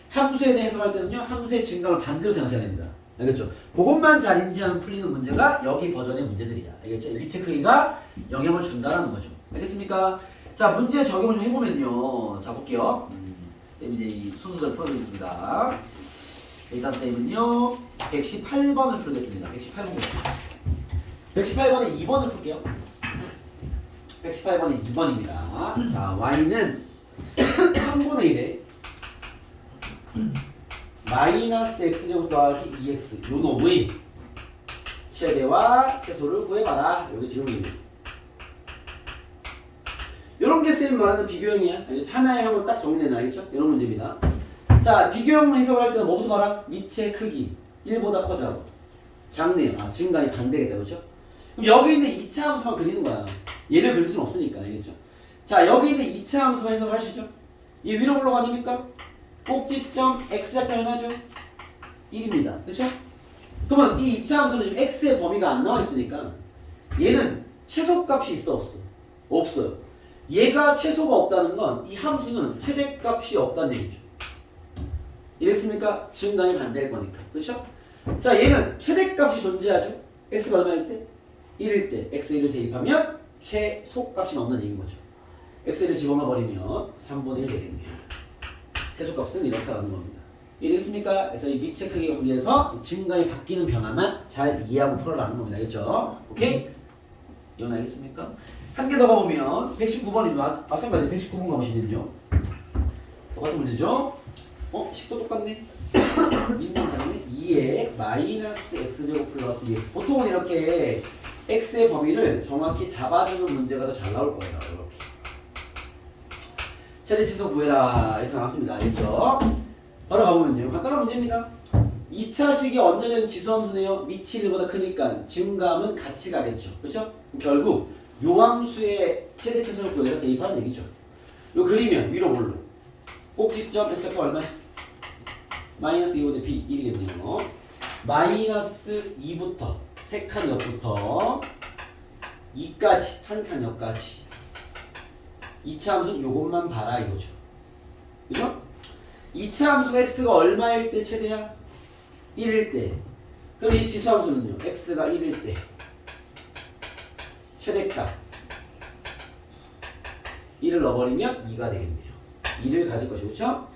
함수에 대해 해석할 때는요 함수의 증감을 반대로 생각해야 됩니다. 알겠죠? 그것만 잘 인지하면 풀리는 문제가 여기 버전의 문제들이야. 알겠죠? 밑의 크기가 영향을 준다라는 거죠. 알겠습니까? 자, 문제 적용을 좀 해보면요. 자, 볼게요. 쌤이 이제 이 순서대로 풀어드리겠습니다. 일단 쌤은요, 118번을 풀겠습니다. 118번에 2번을 풀게요. 118번에 2번입니다. 자, y는 3분의 1에 마이너스 x제곱 더하기 2x 요 놈의 최대와 최소를 구해봐라. 여기 질문입니다. 요런 게 쌤이 말하는 비교형이야. 알겠죠? 하나의 형으로 딱 정리되는 알겠죠? 이런 문제입니다. 자, 비교형 해석을 할 때는 뭐부터 봐라? 밑의 크기 1보다 커져. 작네요. 증감이 반대겠다. 그렇죠? 그럼 여기 있는 2차 함수만 그리는 거야. 얘를 그릴 수는 없으니까. 알겠죠? 자, 여기 있는 2차 함수만 해석을 하시죠. 얘 위로 올라가니까 꼭지점 x좌표 얼마죠? 1입니다. 그렇죠? 그러면 이 2차 함수는 지금 x의 범위가 안 나와 있으니까 얘는 최소값이 있어 없어? 없어요. 얘가 최소가 없다는 건 이 함수는 최대값이 없다는 얘기죠. 이랬습니까? 증감이 반대일 거니까. 그렇죠? 자, 얘는 최대값이 존재하죠. x가 얼마일 때? 1일 때 x의 1을 대입하면 최소값이 나온다는 얘기인 거죠. x를 집어넣어 버리면 3분의 1 되겠네요. 최소값은 이렇다라는 겁니다. 이해됐습니까? 그래서 이 밑의 크기에 의해서 증감이 바뀌는 변화만 잘 이해하고 풀어라는 겁니다. 알겠죠? 오케이? 이건 알겠습니까? 한 개 더 가보면 119번입니다. 마찬가지 119번 가보시면요. 똑같은 문제죠? 식도 똑같네. 미분 같네. 2에 마이너스 x제곱 플러스 2x. 보통은 이렇게 x의 범위를 정확히 잡아주는 문제가 더 잘 나올 거예요. 이렇게. 최대 치수 구해라. 이렇게 나왔습니다. 알겠죠? 바로 가보면요. 간단한 문제입니다. 2차식이 얹어진 지수함수네요. 밑이 1보다 크니까 증감은 같이 가겠죠. 그렇죠? 결국 요 함수의 최대 치수를 구해서 대입하는 얘기죠. 요 그리면 위로 올로 꼭지점 x좌표 얼마야? 마이너스 2분의 b 1이겠네요. 마이너스 2부터 3칸 옆부터 2까지 한 칸 옆까지 2차 함수는 요것만 봐라 이거죠. 그죠? 2차 함수가 x가 얼마일 때 최대야? 1일 때. 그럼 이 지수 함수는요. x가 1일 때 최대값 1을 넣어버리면 2가 되겠네요. 2를 가질 것이고, 그렇죠?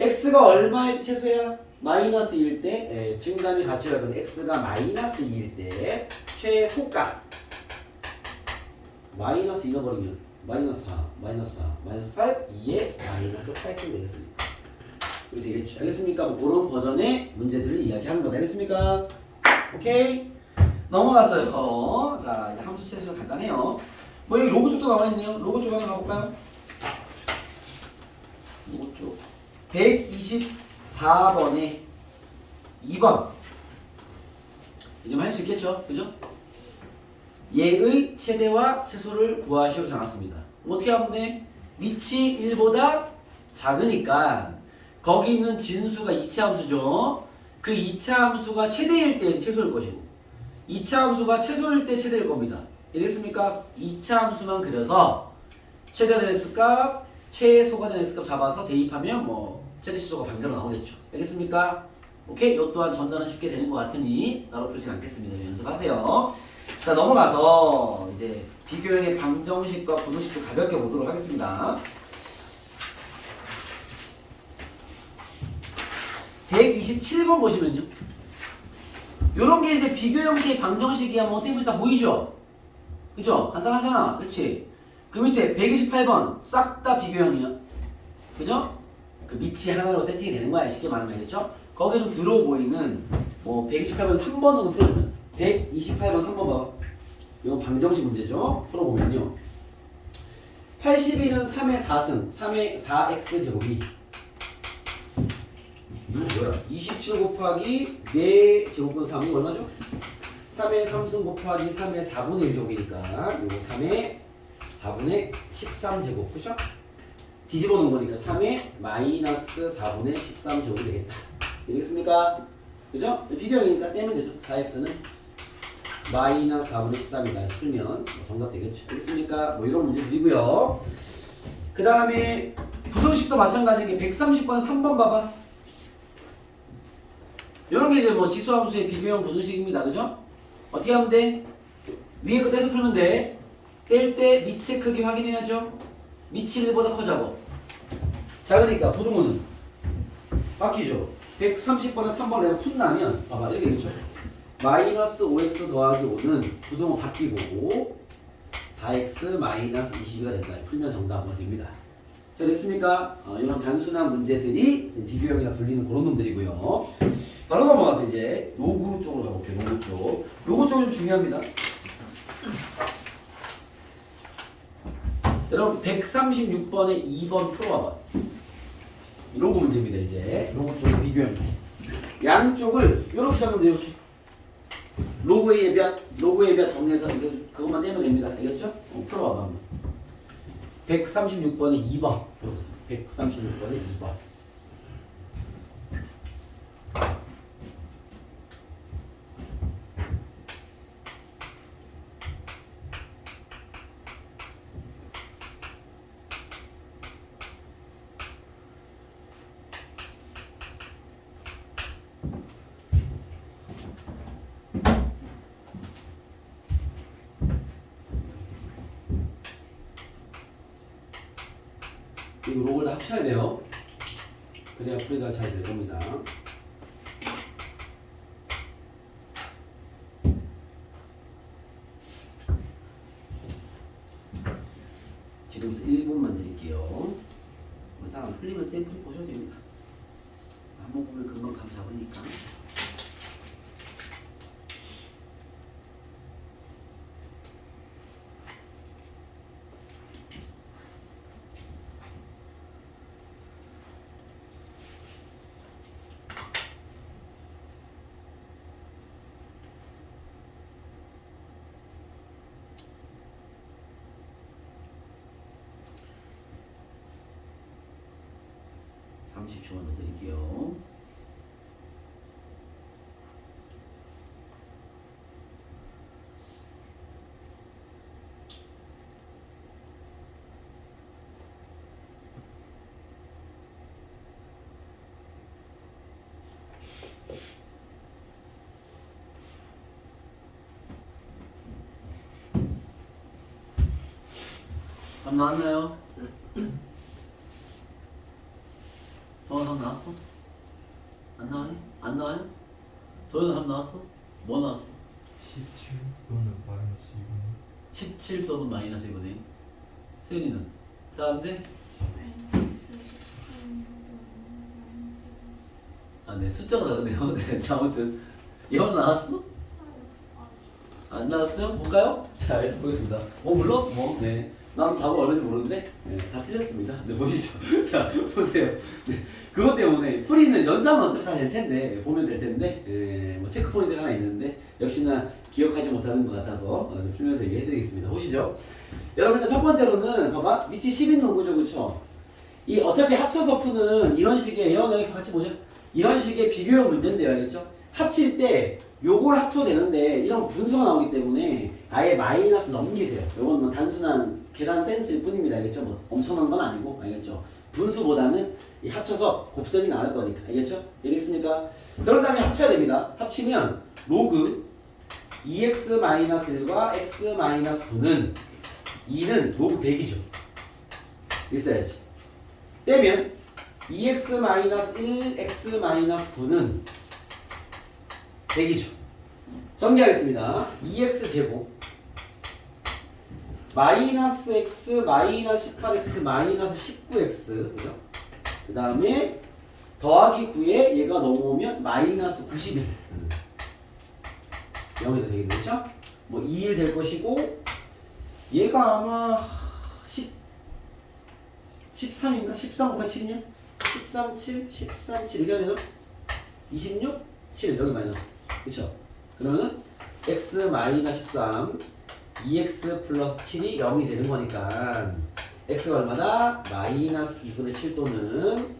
x가 얼마일 때 최소야? 마이너스 2일 때 증감이 같이 갈 건데 x가 마이너스 2일 때 최소값 마이너스 2 넣어버리면 마이너스 4, 마이너스 4, 마이너스 8, 2에 마이너스 8승 되겠습니다. 그래서 이게 알겠습니까? 뭐 그런 버전의 문제들을 이야기하는 거다. 알겠습니까? 오케이? 넘어가서요. 자, 이제 함수 체수가 간단해요. 뭐 여기 로그 쪽도 나와 있네요. 로그 쪽 한번 가볼까요? 로그 쪽 124번에 2번 이제 할 수 있겠죠? 그죠? 얘의 최대와 최소를 구하시오 나왔습니다. 어떻게 하면 돼? 밑이 1보다 작으니까 거기 있는 진수가 2차 함수죠. 그 2차 함수가 최대일 때 최소일 것이고 2차 함수가 최소일 때 최대일 겁니다. 이해됐습니까? 2차 함수만 그려서 최대가 된 x값, 최소가 된 x값 잡아서 대입하면 뭐 최대 치수가 반대로 나오겠죠. 알겠습니까? 오케이? 이 또한 전달은 쉽게 되는 것 같으니 따로 풀진 않겠습니다. 연습하세요. 자, 넘어가서 이제 비교형의 방정식과 부등식도 가볍게 보도록 하겠습니다. 127번 보시면요. 요런 게 이제 비교 형태의 방정식이 하면 어떻게 보면 다 보이죠? 그죠? 간단하잖아. 그치? 그 밑에 128번 싹 다 비교형이야. 그죠? 그 밑이 하나로 세팅이 되는 거야. 쉽게 말하면 알겠죠? 거기에 좀 들어오 보이는 뭐 128번 3번 정도 풀어주면 128번 3번 봐봐. 이건 방정식 문제죠. 풀어보면요. 81은 3의 4승 3의 4x 제곱이 이거 뭐야? 27 곱하기 4제곱분 3이 얼마죠? 3의 3승 곱하기 3의 4분의 1 제곱이니까 요거 3의 4분의 13제곱 그죠? 뒤집어 놓은 거니까 3의 마이너스 4분의 13제곱이 되겠다. 되겠습니까? 그죠? 비교형이니까 떼면 되죠. 4x는 마이너스 4분의 13이다 풀면 정답 되겠죠. 되겠습니까? 뭐 이런 문제들이고요. 그 다음에 부등식도 마찬가지인 게 130번 3번 봐봐. 이런 게 이제 뭐 지수함수의 비교형 부등식입니다. 그죠? 어떻게 하면 돼? 위에 거 떼서 풀면 돼. 뗄 때 밑의 크기 확인해야죠. 밑이 1보다 커자고. 작으니까 부등호는 바뀌죠. 130번에 3번을 내가 푼다면 봐봐 이렇게 되겠죠. 마이너스 5x 더하기 5는 부등호 바뀌고 4x 마이너스 22가 된다. 풀면 정답으로 됩니다. 자 됐습니까? 이런 단순한 문제들이 비교형이라 불리는 그런 놈들이고요. 바로 넘어가서 이제 로그 쪽으로 가볼게요. 로그 쪽. 로그 쪽이 좀 중요합니다. 여러분 136번에 2번 풀어봐봐. 로그 문제입니다. 이제 로그 쪽의 비교형. 양쪽을 이렇게 잡으면 돼요. 이렇게. 로그의 몇, 로그의 몇 정리해서 이거 그것만 내면 됩니다. 알겠죠? 풀어봐봐 한번. 136번에 2번. 136번에 2번. 이 로그를 다 합쳐야 돼요. 그래야 풀이가 잘 될 겁니다. 지금부터 1분만 드릴게요. 상황 풀리면 샘플 보셔도 됩니다. 한번 보면 금방 감 잡으니까. (30초) 더 드릴게요. 답 나왔나요? 성원 답 나왔어? 안 나와요? 안 나와요? 도현아 답 나왔어? 뭐 나왔어? 17 또는 마이너스 2분의 17 또는 마이너스 2분의 1. 수현이는? 다 안 돼? 아, 네. 숫자가 다르네요. 네. 자, 아무튼 이건 나왔어? 안 나왔어요? 볼까요? 자, 일단 보겠습니다. 물론 뭐, 네. 나도 답을 얼마인지 모르는데, 네, 다 틀렸습니다. 네, 보시죠. 자, 보세요. 네, 그것 때문에 풀이는 연산은 어차피 다 될 텐데, 보면 될 텐데, 뭐 체크 포인트가 하나 있는데, 역시나 기억하지 못하는 것 같아서 풀면서 얘기해드리겠습니다. 보시죠. 여러분들 첫 번째로는 봐봐, 밑이 10인 로그죠, 그렇죠? 이 어차피 합쳐서 푸는 이런 식의 여기 같이 보죠. 이런 식의 비교형 문제인데요, 알겠죠? 합칠 때 요걸 합쳐도 되는데 이런 분수가 나오기 때문에 아예 마이너스 넘기세요. 요건 뭐 단순한 계산 센스일 뿐입니다. 알겠죠? 뭐 엄청난 건 아니고, 알겠죠? 분수보다는 이 합쳐서 곱셈이 나올 거니까, 알겠죠? 알겠습니까? 그런 다음에 합쳐야 됩니다. 합치면 로그 2x-1과 x-9는 2는 로그 100이죠. 있어야지. 떼면 2x-1x-9는 100이죠. 정리하겠습니다. 2x제곱 마이너스 x 마이너스 18x 마이너스 19x 그죠? 그 다음에 더하기 9에 얘가 넘어오면 마이너스 91 0이 되겠죠? 뭐 2일 될 것이고 얘가 아마 13인가? 13 곱하기 7이냐? 13, 7, 13, 7 이렇게 되나? 26, 7 여기 마이너스 그쵸? 그러면은 x 마이너스 13 2x 플러스 7이 0이 되는 거니까 x가 얼마다? 마이너스 2분의 7 또는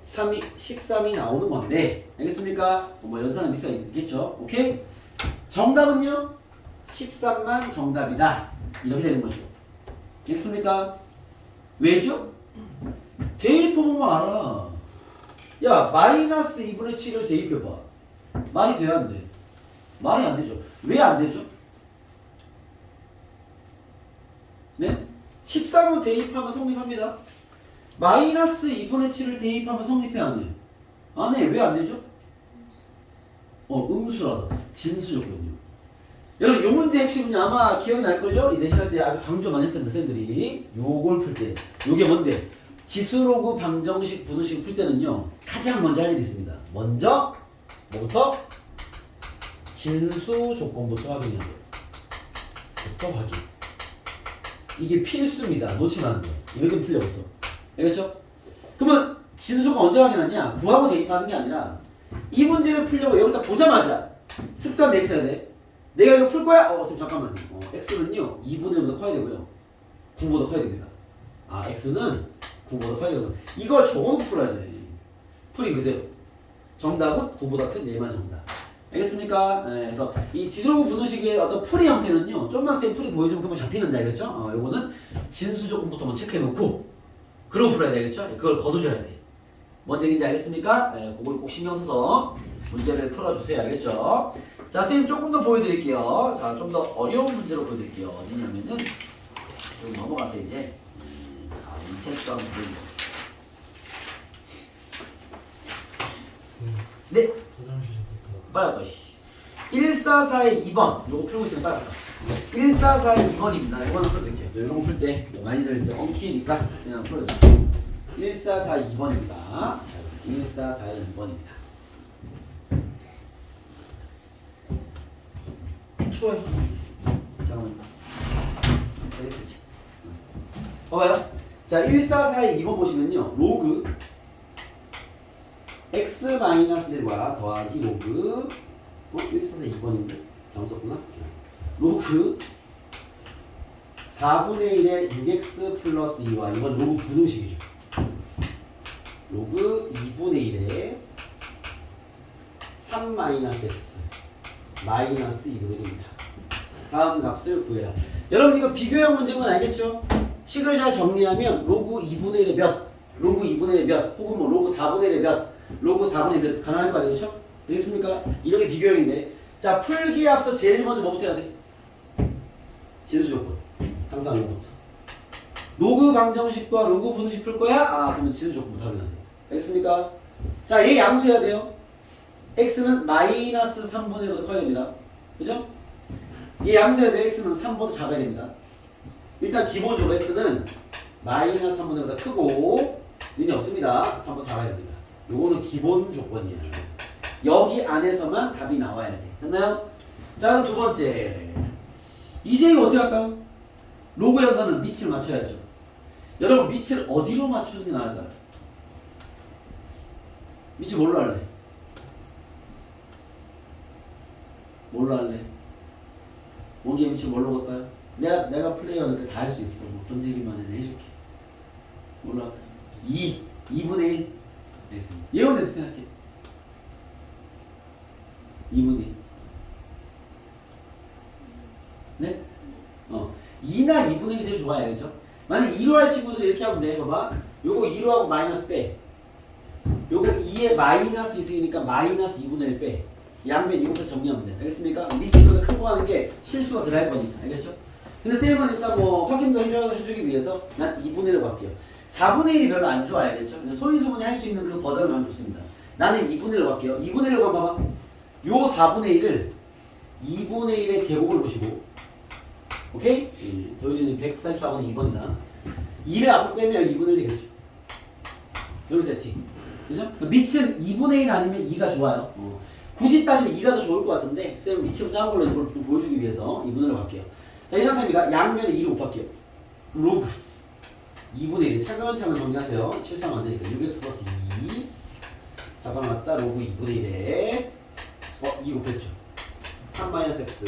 3이, 13이 나오는 건데 알겠습니까? 뭐 연산은 미스가 있겠죠? 오케이? 정답은요? 13만 정답이다 이렇게 되는 거죠. 알겠습니까? 왜죠? 대입해보면 알아. 야 마이너스 2분의 7을 대입해봐. 말이 돼야 안 돼? 말이 안 되죠. 왜 안 되죠? 네? 13을 대입하면 성립합니다. 마이너스 2분의 7을 대입하면 성립해 안 해? 안 해. 왜 안 되죠? 음수라서 진수조건이요. 여러분 요 문제 핵심은 아마 기억이 날걸요? 이 내신할 때 아주 강조 많이 했던 쌤들이 요걸 풀 때 요게 뭔데? 지수로그 방정식 분수식 풀 때는요 가장 먼저 할 일이 있습니다. 먼저 뭐부터? 진수 조건부터 확인해야 돼요. 부터 확인. 이게 필수입니다. 놓치면 안 돼요. 이거 좀 틀려부터. 알겠죠? 그러면 진수가 언제 확인하냐? 구하고 대입하는 게 아니라 이 문제를 풀려고 여기다 보자마자 습관 내 있어야 돼. 내가 이거 풀 거야? 선생님 잠깐만요. x는요 2분의 1보다 커야 되고요 9보다 커야 됩니다. x는 9보다 커야 되거든. 이걸 적어놓고 풀어야 돼. 풀이 그대로. 정답은 9보다 큰 얘만 정답. 알겠습니까? 네, 그래서 이 지수로그 분수식의 어떤 풀이 형태는요 좀만 쌤 풀이 보여주면 그만 잡히는데 알겠죠? 요거는 진수 조건부터만 체크해놓고 그러고 풀어야 되겠죠? 그걸 거둬줘야 돼. 뭔 얘기인지 알겠습니까? 네, 그걸 꼭 신경 써서 문제를 풀어주세요. 알겠죠? 자, 선생님 조금 더 보여드릴게요. 자, 좀 더 어려운 문제로 보여드릴게요. 어디냐면은 좀 넘어가서 이제 인체성 보여드릴게요. 네. 빨리 갈까? 1442 2번 요거 풀고 있으면 빨리 갈까? 1442 2번입니다. 이거는 풀어드릴게요. 이런 거 풀 때 많이들 이제 엉키니까 그냥 풀어드릴게요. 1442 2번입니다. 1442 2번입니다. 추워요. 잠깐만요. 봐봐요. 자, 1442 2번 보시면요. 로그 x-1과 더하기 로그 1442 2번인데? 잘못 썼구나. 로그 4분의 1의 6x 플러스 2와 이건 로그 부등식이죠. 로그 2분의 1의 3-x 마이너스 2분의 1입니다. 다음 값을 구해라. 여러분 이거 비교형 문제인 건 알겠죠? 식을 잘 정리하면 로그 2분의 1의 몇, 로그 2분의 1의 몇, 혹은 뭐 로그 4분의 1의 몇, 로그 4분의 1의 몇 가능할 거 아니겠죠? 되겠습니까? 이렇게 비교형인데 자 풀기에 앞서 제일 먼저 뭐부터 해야 돼? 진수 조건. 항상 이거부터. 로그 방정식과 로그 분수식 풀 거야? 그러면 진수 조건부터 확인하세요. 알겠습니까? 자, 얘 양수해야 돼요. x는 마이너스 3분의 1보다 커야 됩니다. 그죠? 얘 양수해야 돼요. x는 3보다 작아야 됩니다. 일단 기본적으로 x는 마이너스 3분의 1보다 크고 의미 없습니다. 3보다 작아야 됩니다. 요거는 기본 조건이에요. 여기 안에서만 답이 나와야 돼. 됐나요? 자, 그럼 두 번째. 이제 이거 어떻게 할까요? 로그 연산은 밑을 맞춰야죠. 여러분 밑을 어디로 맞추는 게 나을까요? 밑을 뭘로 할래? 뭘로 할래? 원기의 밑을 뭘로 갈까요? 내가 플레이어니까 다 할 수 있어. 뭐 던지기만 해줄게. 뭘로 할까요? 2분의 1. 알겠습니다. 예언해서 생각해. 2분의 1. 네? 2나 2분의 1이 제일 좋아요. 알겠죠? 만약 2로 할 친구들 이렇게 하면 돼. 봐봐. 요거 2로 하고 마이너스 빼. 요거 2에 마이너스 있으니까 마이너스 2분의 1 빼. 양변 이것부터 정리하면 돼. 알겠습니까? 밑으로 큰 거 하는 게 실수가 들어갈 거니까. 알겠죠? 근데 쌤은 일단 뭐 확인도 해주기 위해서 난 2분의 1로 갈게요. 4분의 1이 별로 안 좋아야겠죠. 근데 소인수분해 할 수 있는 그 버전을 하면 좋습니다. 나는 2분의 1로 갈게요. 2분의 1로 가면 봐봐. 요 4분의 1을 2분의 1의 제곱을 보시고, 오케이? 도일이는 144분의 2번이다. 2를 앞으로 빼면 2분의 1이 되겠죠. 여기 세팅. 그죠? 밑은 2분의 1 아니면 2가 좋아요. 굳이 따지면 2가 더 좋을 것 같은데, 쌤은 밑으로 작은 걸로 이걸 좀 보여주기 위해서 2분의 1로 갈게요. 자, 이 상태입니다. 양면에 2를 곱할게요. 로그 2분의 1. 차근차근 정리하세요. 실수하면 안 되니까. 6x 플러스 2. 잡아놨다. 로그 2분의 1에 2 곱했죠. 3 마이너스 x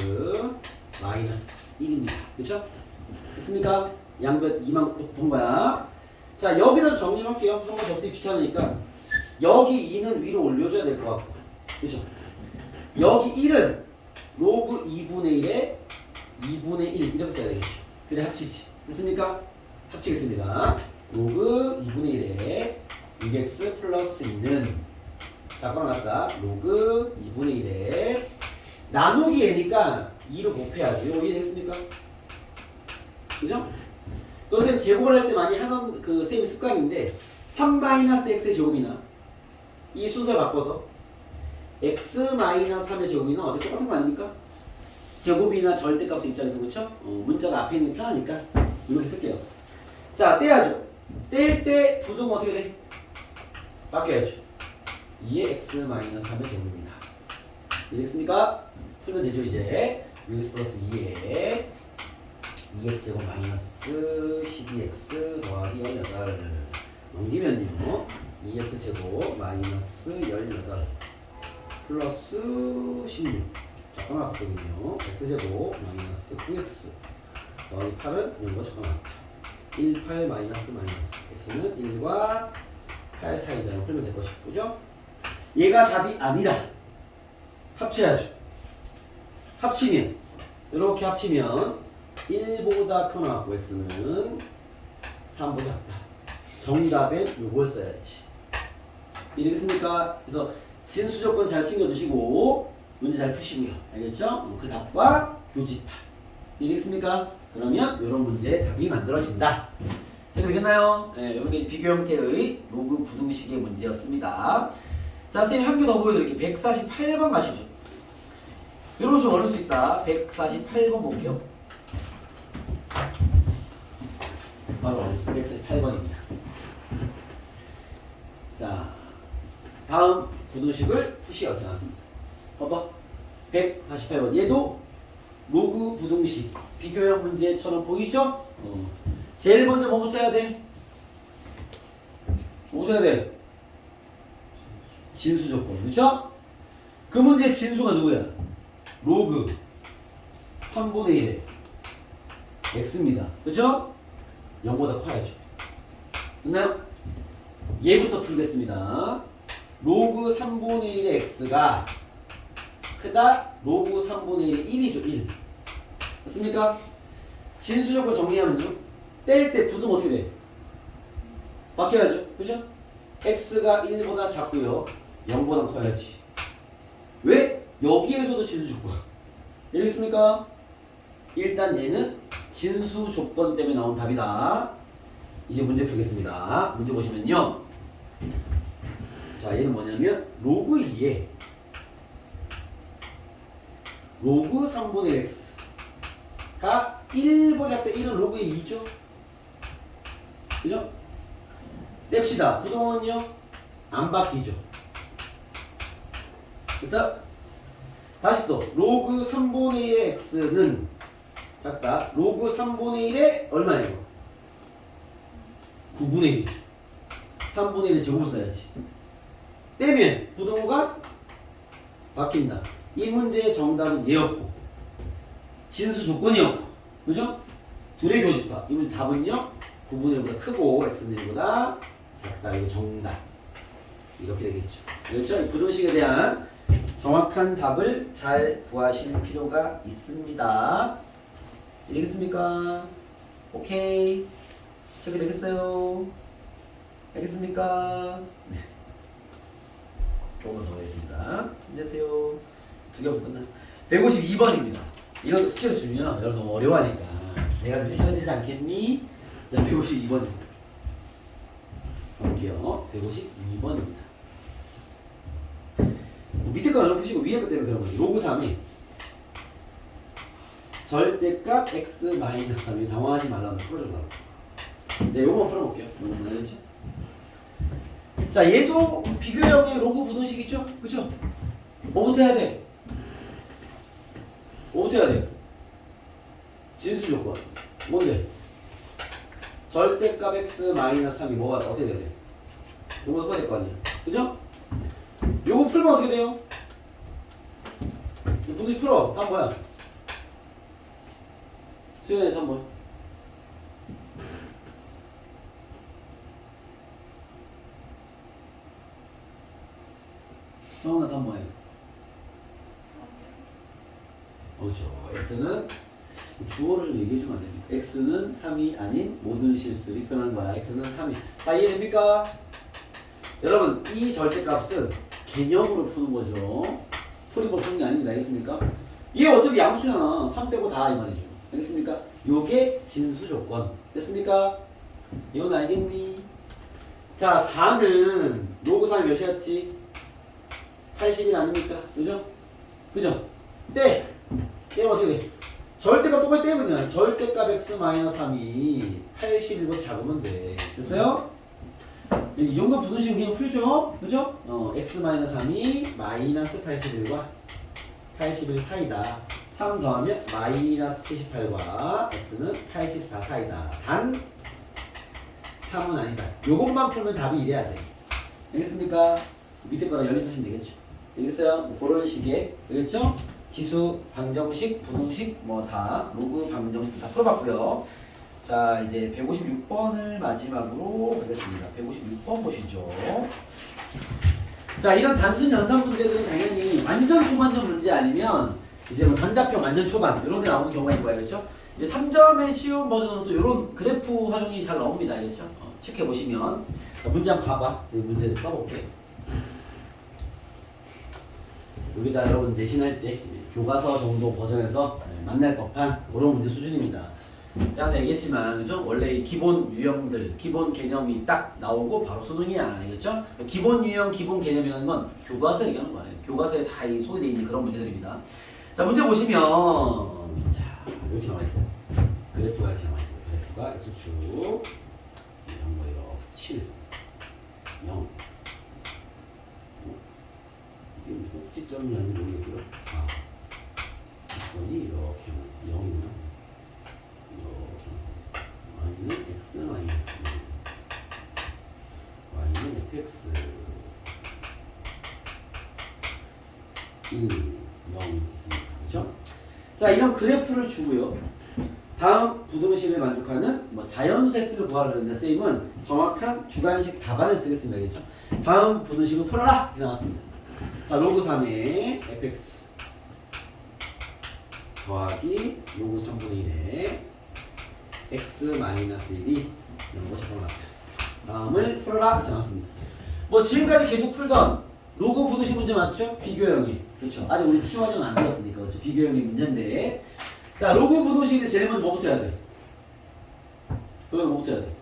마이너스 1입니다. 그쵸? 됐습니까? 양변 2만 본 거야. 자, 여기다 정리할게요. 한 번 더 쓰기 귀찮으니까. 여기 2는 위로 올려줘야 될 것 같고. 그쵸? 여기 1은 로그 2분의 1에 2분의 1 이렇게 써야 되겠죠. 그래 합치지. 됐습니까? 합치겠습니다. 로그 2분의 1에 6x 플러스 2는 자, 꺼놨다. 로그 2분의 1에 나누기 얘니까 2로 곱해야죠. 이거 이해됐습니까? 그죠? 또 선생님 제곱을 할 때 많이 하는 그 쌤 습관인데 3-x의 제곱이나 이 순서를 바꿔서 x-3의 제곱이나 어차피 똑같은 거 아닙니까? 제곱이나 절대값 입장에서 그렇죠? 문자가 앞에 있는 게 편하니까 이렇게 쓸게요. 자, 떼야죠. 뗄 때 부등은 어떻게 돼? 바뀌어야죠. 2의 x-3의 제곱입니다. 이해됐습니까? 풀면 되죠 이제. 6x 플러스 2에 2x 제곱 마이너스 12x 더하기 18 넘기면요 2x 제곱 마이너스 18 플러스 16 잠깐만 바꾸거든요. x제곱 마이너스 9x 더하기 8은 이런 거 잠깐만 18 마이너스 x는 1과 8 사이다. 풀면 될 것이고 그죠? 얘가 답이 아니라 합쳐야죠. 합치면 이렇게 합치면 1보다 큰 나왔고 x는 3보다 작다. 정답엔 요걸 써야지. 이해되겠습니까? 그래서 진수 조건 잘 챙겨두시고 문제 잘 푸시고요. 알겠죠? 그 답과 교집합. 이해되겠습니까? 그러면 이런 문제의 답이 만들어진다. 자, 되겠나요? 네, 이런 게 비교 형태의 로그 부등식의 문제였습니다. 자, 선생님 한 개 더 보여드릴게요. 148번 가시죠. 이런 좀 어려울 수 있다. 148번 볼게요. 바로 148번입니다. 자, 다음 부등식을 푸시가 이렇게 나왔습니다. 봐봐. 148번. 얘도 로그 부등식 비교형 문제처럼 보이죠? 제일 먼저 뭐부터 해야 돼? 뭐부터 해야 돼? 진수 조건. 그렇죠? 그 문제의 진수가 누구야? 로그 3분의 1의 x입니다. 그렇죠? 0보다 커야죠. 됐나요? 얘부터 풀겠습니다. 로그 3분의 1의 x가 크다 로그 3분의 1의 1이죠. 1. 됐습니까? 진수 조건 정리하면요. 뗄 때 부등 어떻게 돼? 바뀌어야죠. 그죠? x가 1보다 작고요. 0보다 커야지. 왜? 여기에서도 진수 조건. 알겠습니까? 일단 얘는 진수 조건 때문에 나온 답이다. 이제 문제 풀겠습니다. 문제 보시면요. 자, 얘는 뭐냐면 로그 2에 로그 3분의 x가 1보다 작다. 1은 로그의 2죠. 그죠? 뗍시다. 부동은요 안 바뀌죠. 그래서 다시 또 로그 3분의 1의 x는 작다. 로그 3분의 1의 얼마예요? 9분의 1이죠. 3분의 1의 제곱을 써야지. 떼면 부동호가 바뀐다. 이 문제의 정답은 얘였고 진수 조건이었고 그죠? 둘의 교집합. 이 문제 답은요 9분의 1보다 크고 x는 1보다 작다. 이게 정답. 이렇게 되겠죠. 그렇죠? 이 부등식에 대한 정확한 답을 잘 구하실 필요가 있습니다. 이해겠습니까? 오케이. 저기 되겠어요? 알겠습니까? 네. 조금 더 하겠습니다. 안녕하세요. 두 개부터 끝나. 152번입니다. 이것도 숙제로 주면 여러분 너무 어려워하니까 내가 좀 해줘야 되지 않겠니? 자, 152번입니다. 볼게요. 152번입니다. 밑에 거 얼른 푸시고 위에 거 때문에 그런 거예요. 로그 3이 절대값 x 마이너스 3이 당황하지 말라고 풀어주려고. 네, 요거 풀어볼게요. 알겠죠? 자, 얘도 비교형의 로그 부등식이죠? 그죠? 뭐부터 해야 돼? 뭐부터 해야 돼? 진수 조건. 뭔데? 절대값 x 마이너스 3이 뭐가 어떻게 돼야 돼? 요거 꺼야 될 거 아니야. 그죠? 요거 풀면 어떻게 돼요? 분식 풀어. 3 뭐야? 수연의 3번. 성훈아 3 뭐야? 그렇죠. x는 주어를 좀 얘기해주면 안 됩니까? x는 3이 아닌 모든 실수를 표현한 거야. x는 3이. 다 이해됩니까? 여러분, 이 절대값은 개념으로 푸는 거죠. 풀이법 푸는 게 아닙니다. 알겠습니까? 이게 어차피 양수잖아. 3 빼고 다 이 말이죠. 알겠습니까? 요게 진수 조건. 됐습니까? 이건 알겠니? 자, 4는 로그 3이 몇이었지? 80일 아닙니까? 그죠? 그죠? 떼! 떼면 어떻게 돼? 절대값 똑같이 떼면 그냥 절대값 x 마이너스 3이 81보다 작으면 돼. 됐어요? 이 정도 부등식은 그냥 풀죠? 그죠? x 마이너스 3이 마이너스 81과 81 사이다. 3 더하면 마이너스 78과 x는 84 사이다. 단 3은 아니다. 요것만 풀면 답이 이래야 돼. 알겠습니까? 밑에 거랑 연립하시면 되겠죠. 알겠어요? 뭐 그런 식의, 알겠죠? 지수, 방정식, 부등식 뭐 다 로그, 방정식 다 풀어봤고요. 자, 이제 156번을 마지막으로 하겠습니다. 156번 보시죠. 자, 이런 단순 연산 문제들은 당연히 완전 초반전 문제 아니면 이제 뭐 단답형 완전 초반 이런 데 나오는 경우가 있고요. 그렇죠? 이제 3점의 쉬운 버전으로 또 이런 그래프 활용이 잘 나옵니다. 알겠죠? 체크해 보시면 문제 한번 봐봐. 문제 써볼게. 여기다 여러분 내신할 때 교과서 정도 버전에서 만날 법한 그런 문제 수준입니다. 제가 항상 얘기했지만, 그죠? 원래 이 기본 유형들, 기본 개념이 딱 나오고 바로 수능이야. 알겠죠? 기본 유형, 기본 개념이라는 건 교과서 얘기하는 거예요. 교과서에 다 소개되어 있는 그런 문제들입니다. 자, 문제 보시면, 자, 이렇게 나와 있어요. 그래프가 이렇게 나와 있고, 그래프가 X축, 0, 뭐 이렇게 7, 0. 이게 꼭지점이 아닌지 모르겠고요. 4. 직선이 이렇게 0이구나. y는 x 마이너스 y는 fx 1, 0 있습니다. 그렇죠? 자, 이런 그래프를 주고요. 다음 부등식을 만족하는 뭐 자연수 x를 구하라 그랬는데 쌤은 정확한 주관식 답안을 쓰겠습니다. 그렇죠? 다음 부등식을 풀어라 이렇게 나왔습니다. 자, 로그 3의 fx 더하기 로그 3분의 1의 x 마이너스 1이 이런 거 적어놨다. 다음을 풀어라 이렇게 나왔습니다. 뭐 지금까지 계속 풀던 로그 부등식 문제 맞죠? 비교형이. 그렇죠. 아직 우리 치환형은 안 배웠으니까. 그렇죠. 비교형의 문제인데. 자, 로그 부등식인데 제일 먼저 뭐부터 해야 돼? 그거 뭐부터 해야 돼?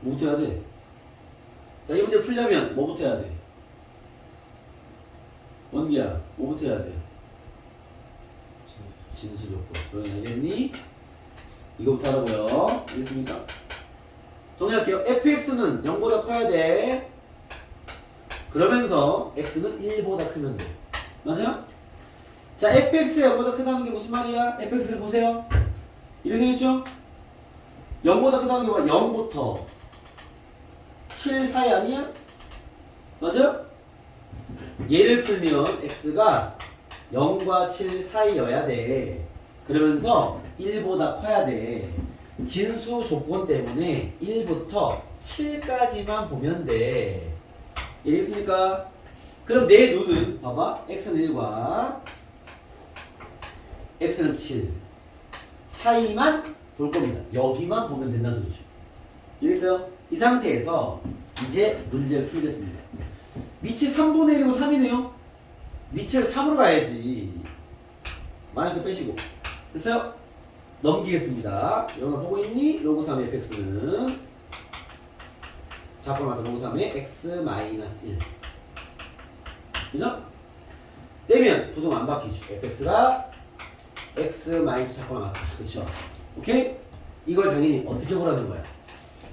뭐부터 해야 돼? 자, 이 문제 풀려면 뭐부터 해야 돼? 원기야, 뭐부터 해야 돼? 진수 조건. 그건 알겠니? 이거부터 하라고요. 알겠습니까? 정리할게요. fx는 0보다 커야 돼. 그러면서 x는 1보다 크면 돼. 맞아요? 자, fx가 0보다 크다는 게 무슨 말이야? fx를 보세요. 이렇게 생겼죠? 0보다 크다는 게 뭐야? 0부터 7 사이 아니야? 맞아요? 얘를 풀면 x가 0과 7 사이여야 돼. 그러면서 1보다 커야 돼. 진수 조건 때문에 1부터 7까지만 보면 돼. 이해했습니까? 그럼 내 눈은 봐봐. x는 1과 x는 7 사이만 볼 겁니다. 여기만 보면 된다는 소리죠. 이해했어요? 이 상태에서 이제 문제를 풀겠습니다. 밑이 3분의 1이고 3이네요. 밑을 3으로 가야지. 마이너스 빼시고. 됐어요? 넘기겠습니다. 영화 보고 있니? 로그 3의 fx는 자꾸 나왔던 로그 3의 x-1 그죠? 떼면 부동 안 바뀌죠. fx가 x- 자꾸 나왔다. 그쵸? 오케이? 이걸 당연히 어떻게 보라는 거야?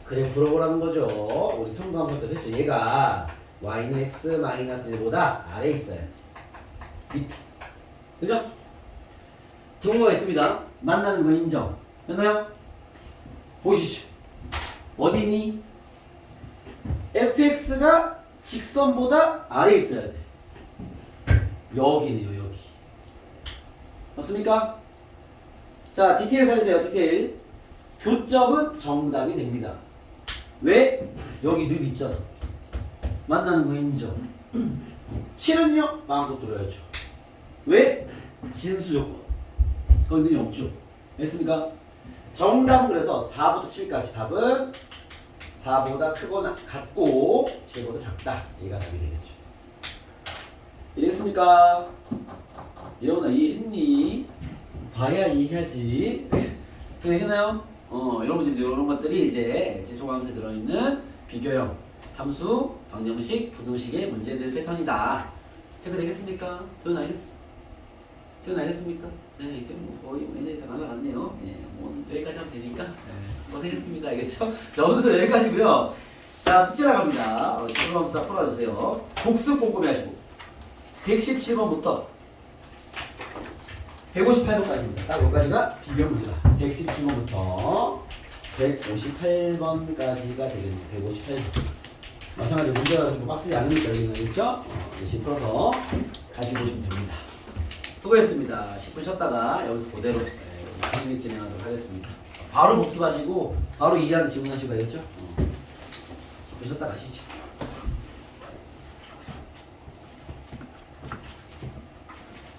그냥 풀어보라는 거죠. 우리 성감설 때 했죠. 얘가 y는 x-1보다 아래에 있어야 돼. 밑에. 그죠? 등호가 있습니다. 만나는 거 인정. 됐나요? 보시죠. 어디니? fx가 직선보다 아래에 있어야 돼. 여기네요, 여기. 맞습니까? 자, 디테일 살리세요, 디테일. 교점은 정답이 됩니다. 왜? 여기 늘 있잖아. 만나는 거 인정. 7은요? 마음껏 들어야죠. 왜? 진수 조건. 그건 능이 없죠. 됐습니까? 정답은 그래서 4부터 7까지 답은 4보다 크거나 같고 7보다 작다. 얘가 답이 되겠죠. 이해했습니까? 예원아 이해했니? 봐야 이해하지. 잘 되겠나요? 여러분 지금 이런 것들이 이제 지속함수에 들어있는 비교형, 함수, 방정식, 부등식의 문제들 패턴이다. 체크되겠습니까? 도현 알겠어? 지원 알겠습니까? 네, 이제 뭐 거의 매니저 다 날아갔네요. 네, 뭐 여기까지 하면 되니까 고생했습니다. 알겠죠? 자, 오늘 여기까지고요. 자, 숙제 나갑니다. 지속함수 풀어주세요. 복습 꼼꼼히 하시고 117번부터 158번까지입니다. 딱 여기까지가 비교입니다. 117번부터 158번까지가 되겠네요. 158번. 마찬가지로 문제가 좀 빡세지 않으니까 여기는 알겠죠? 열심히 풀어서 가지고 오시면 됩니다. 수고했습니다. 10분 쉬었다가 여기서 그대로 강의 진행하도록 하겠습니다. 바로 복습하시고 바로 이해하는 질문하시고 알겠죠? 10분 쉬었다 가시죠.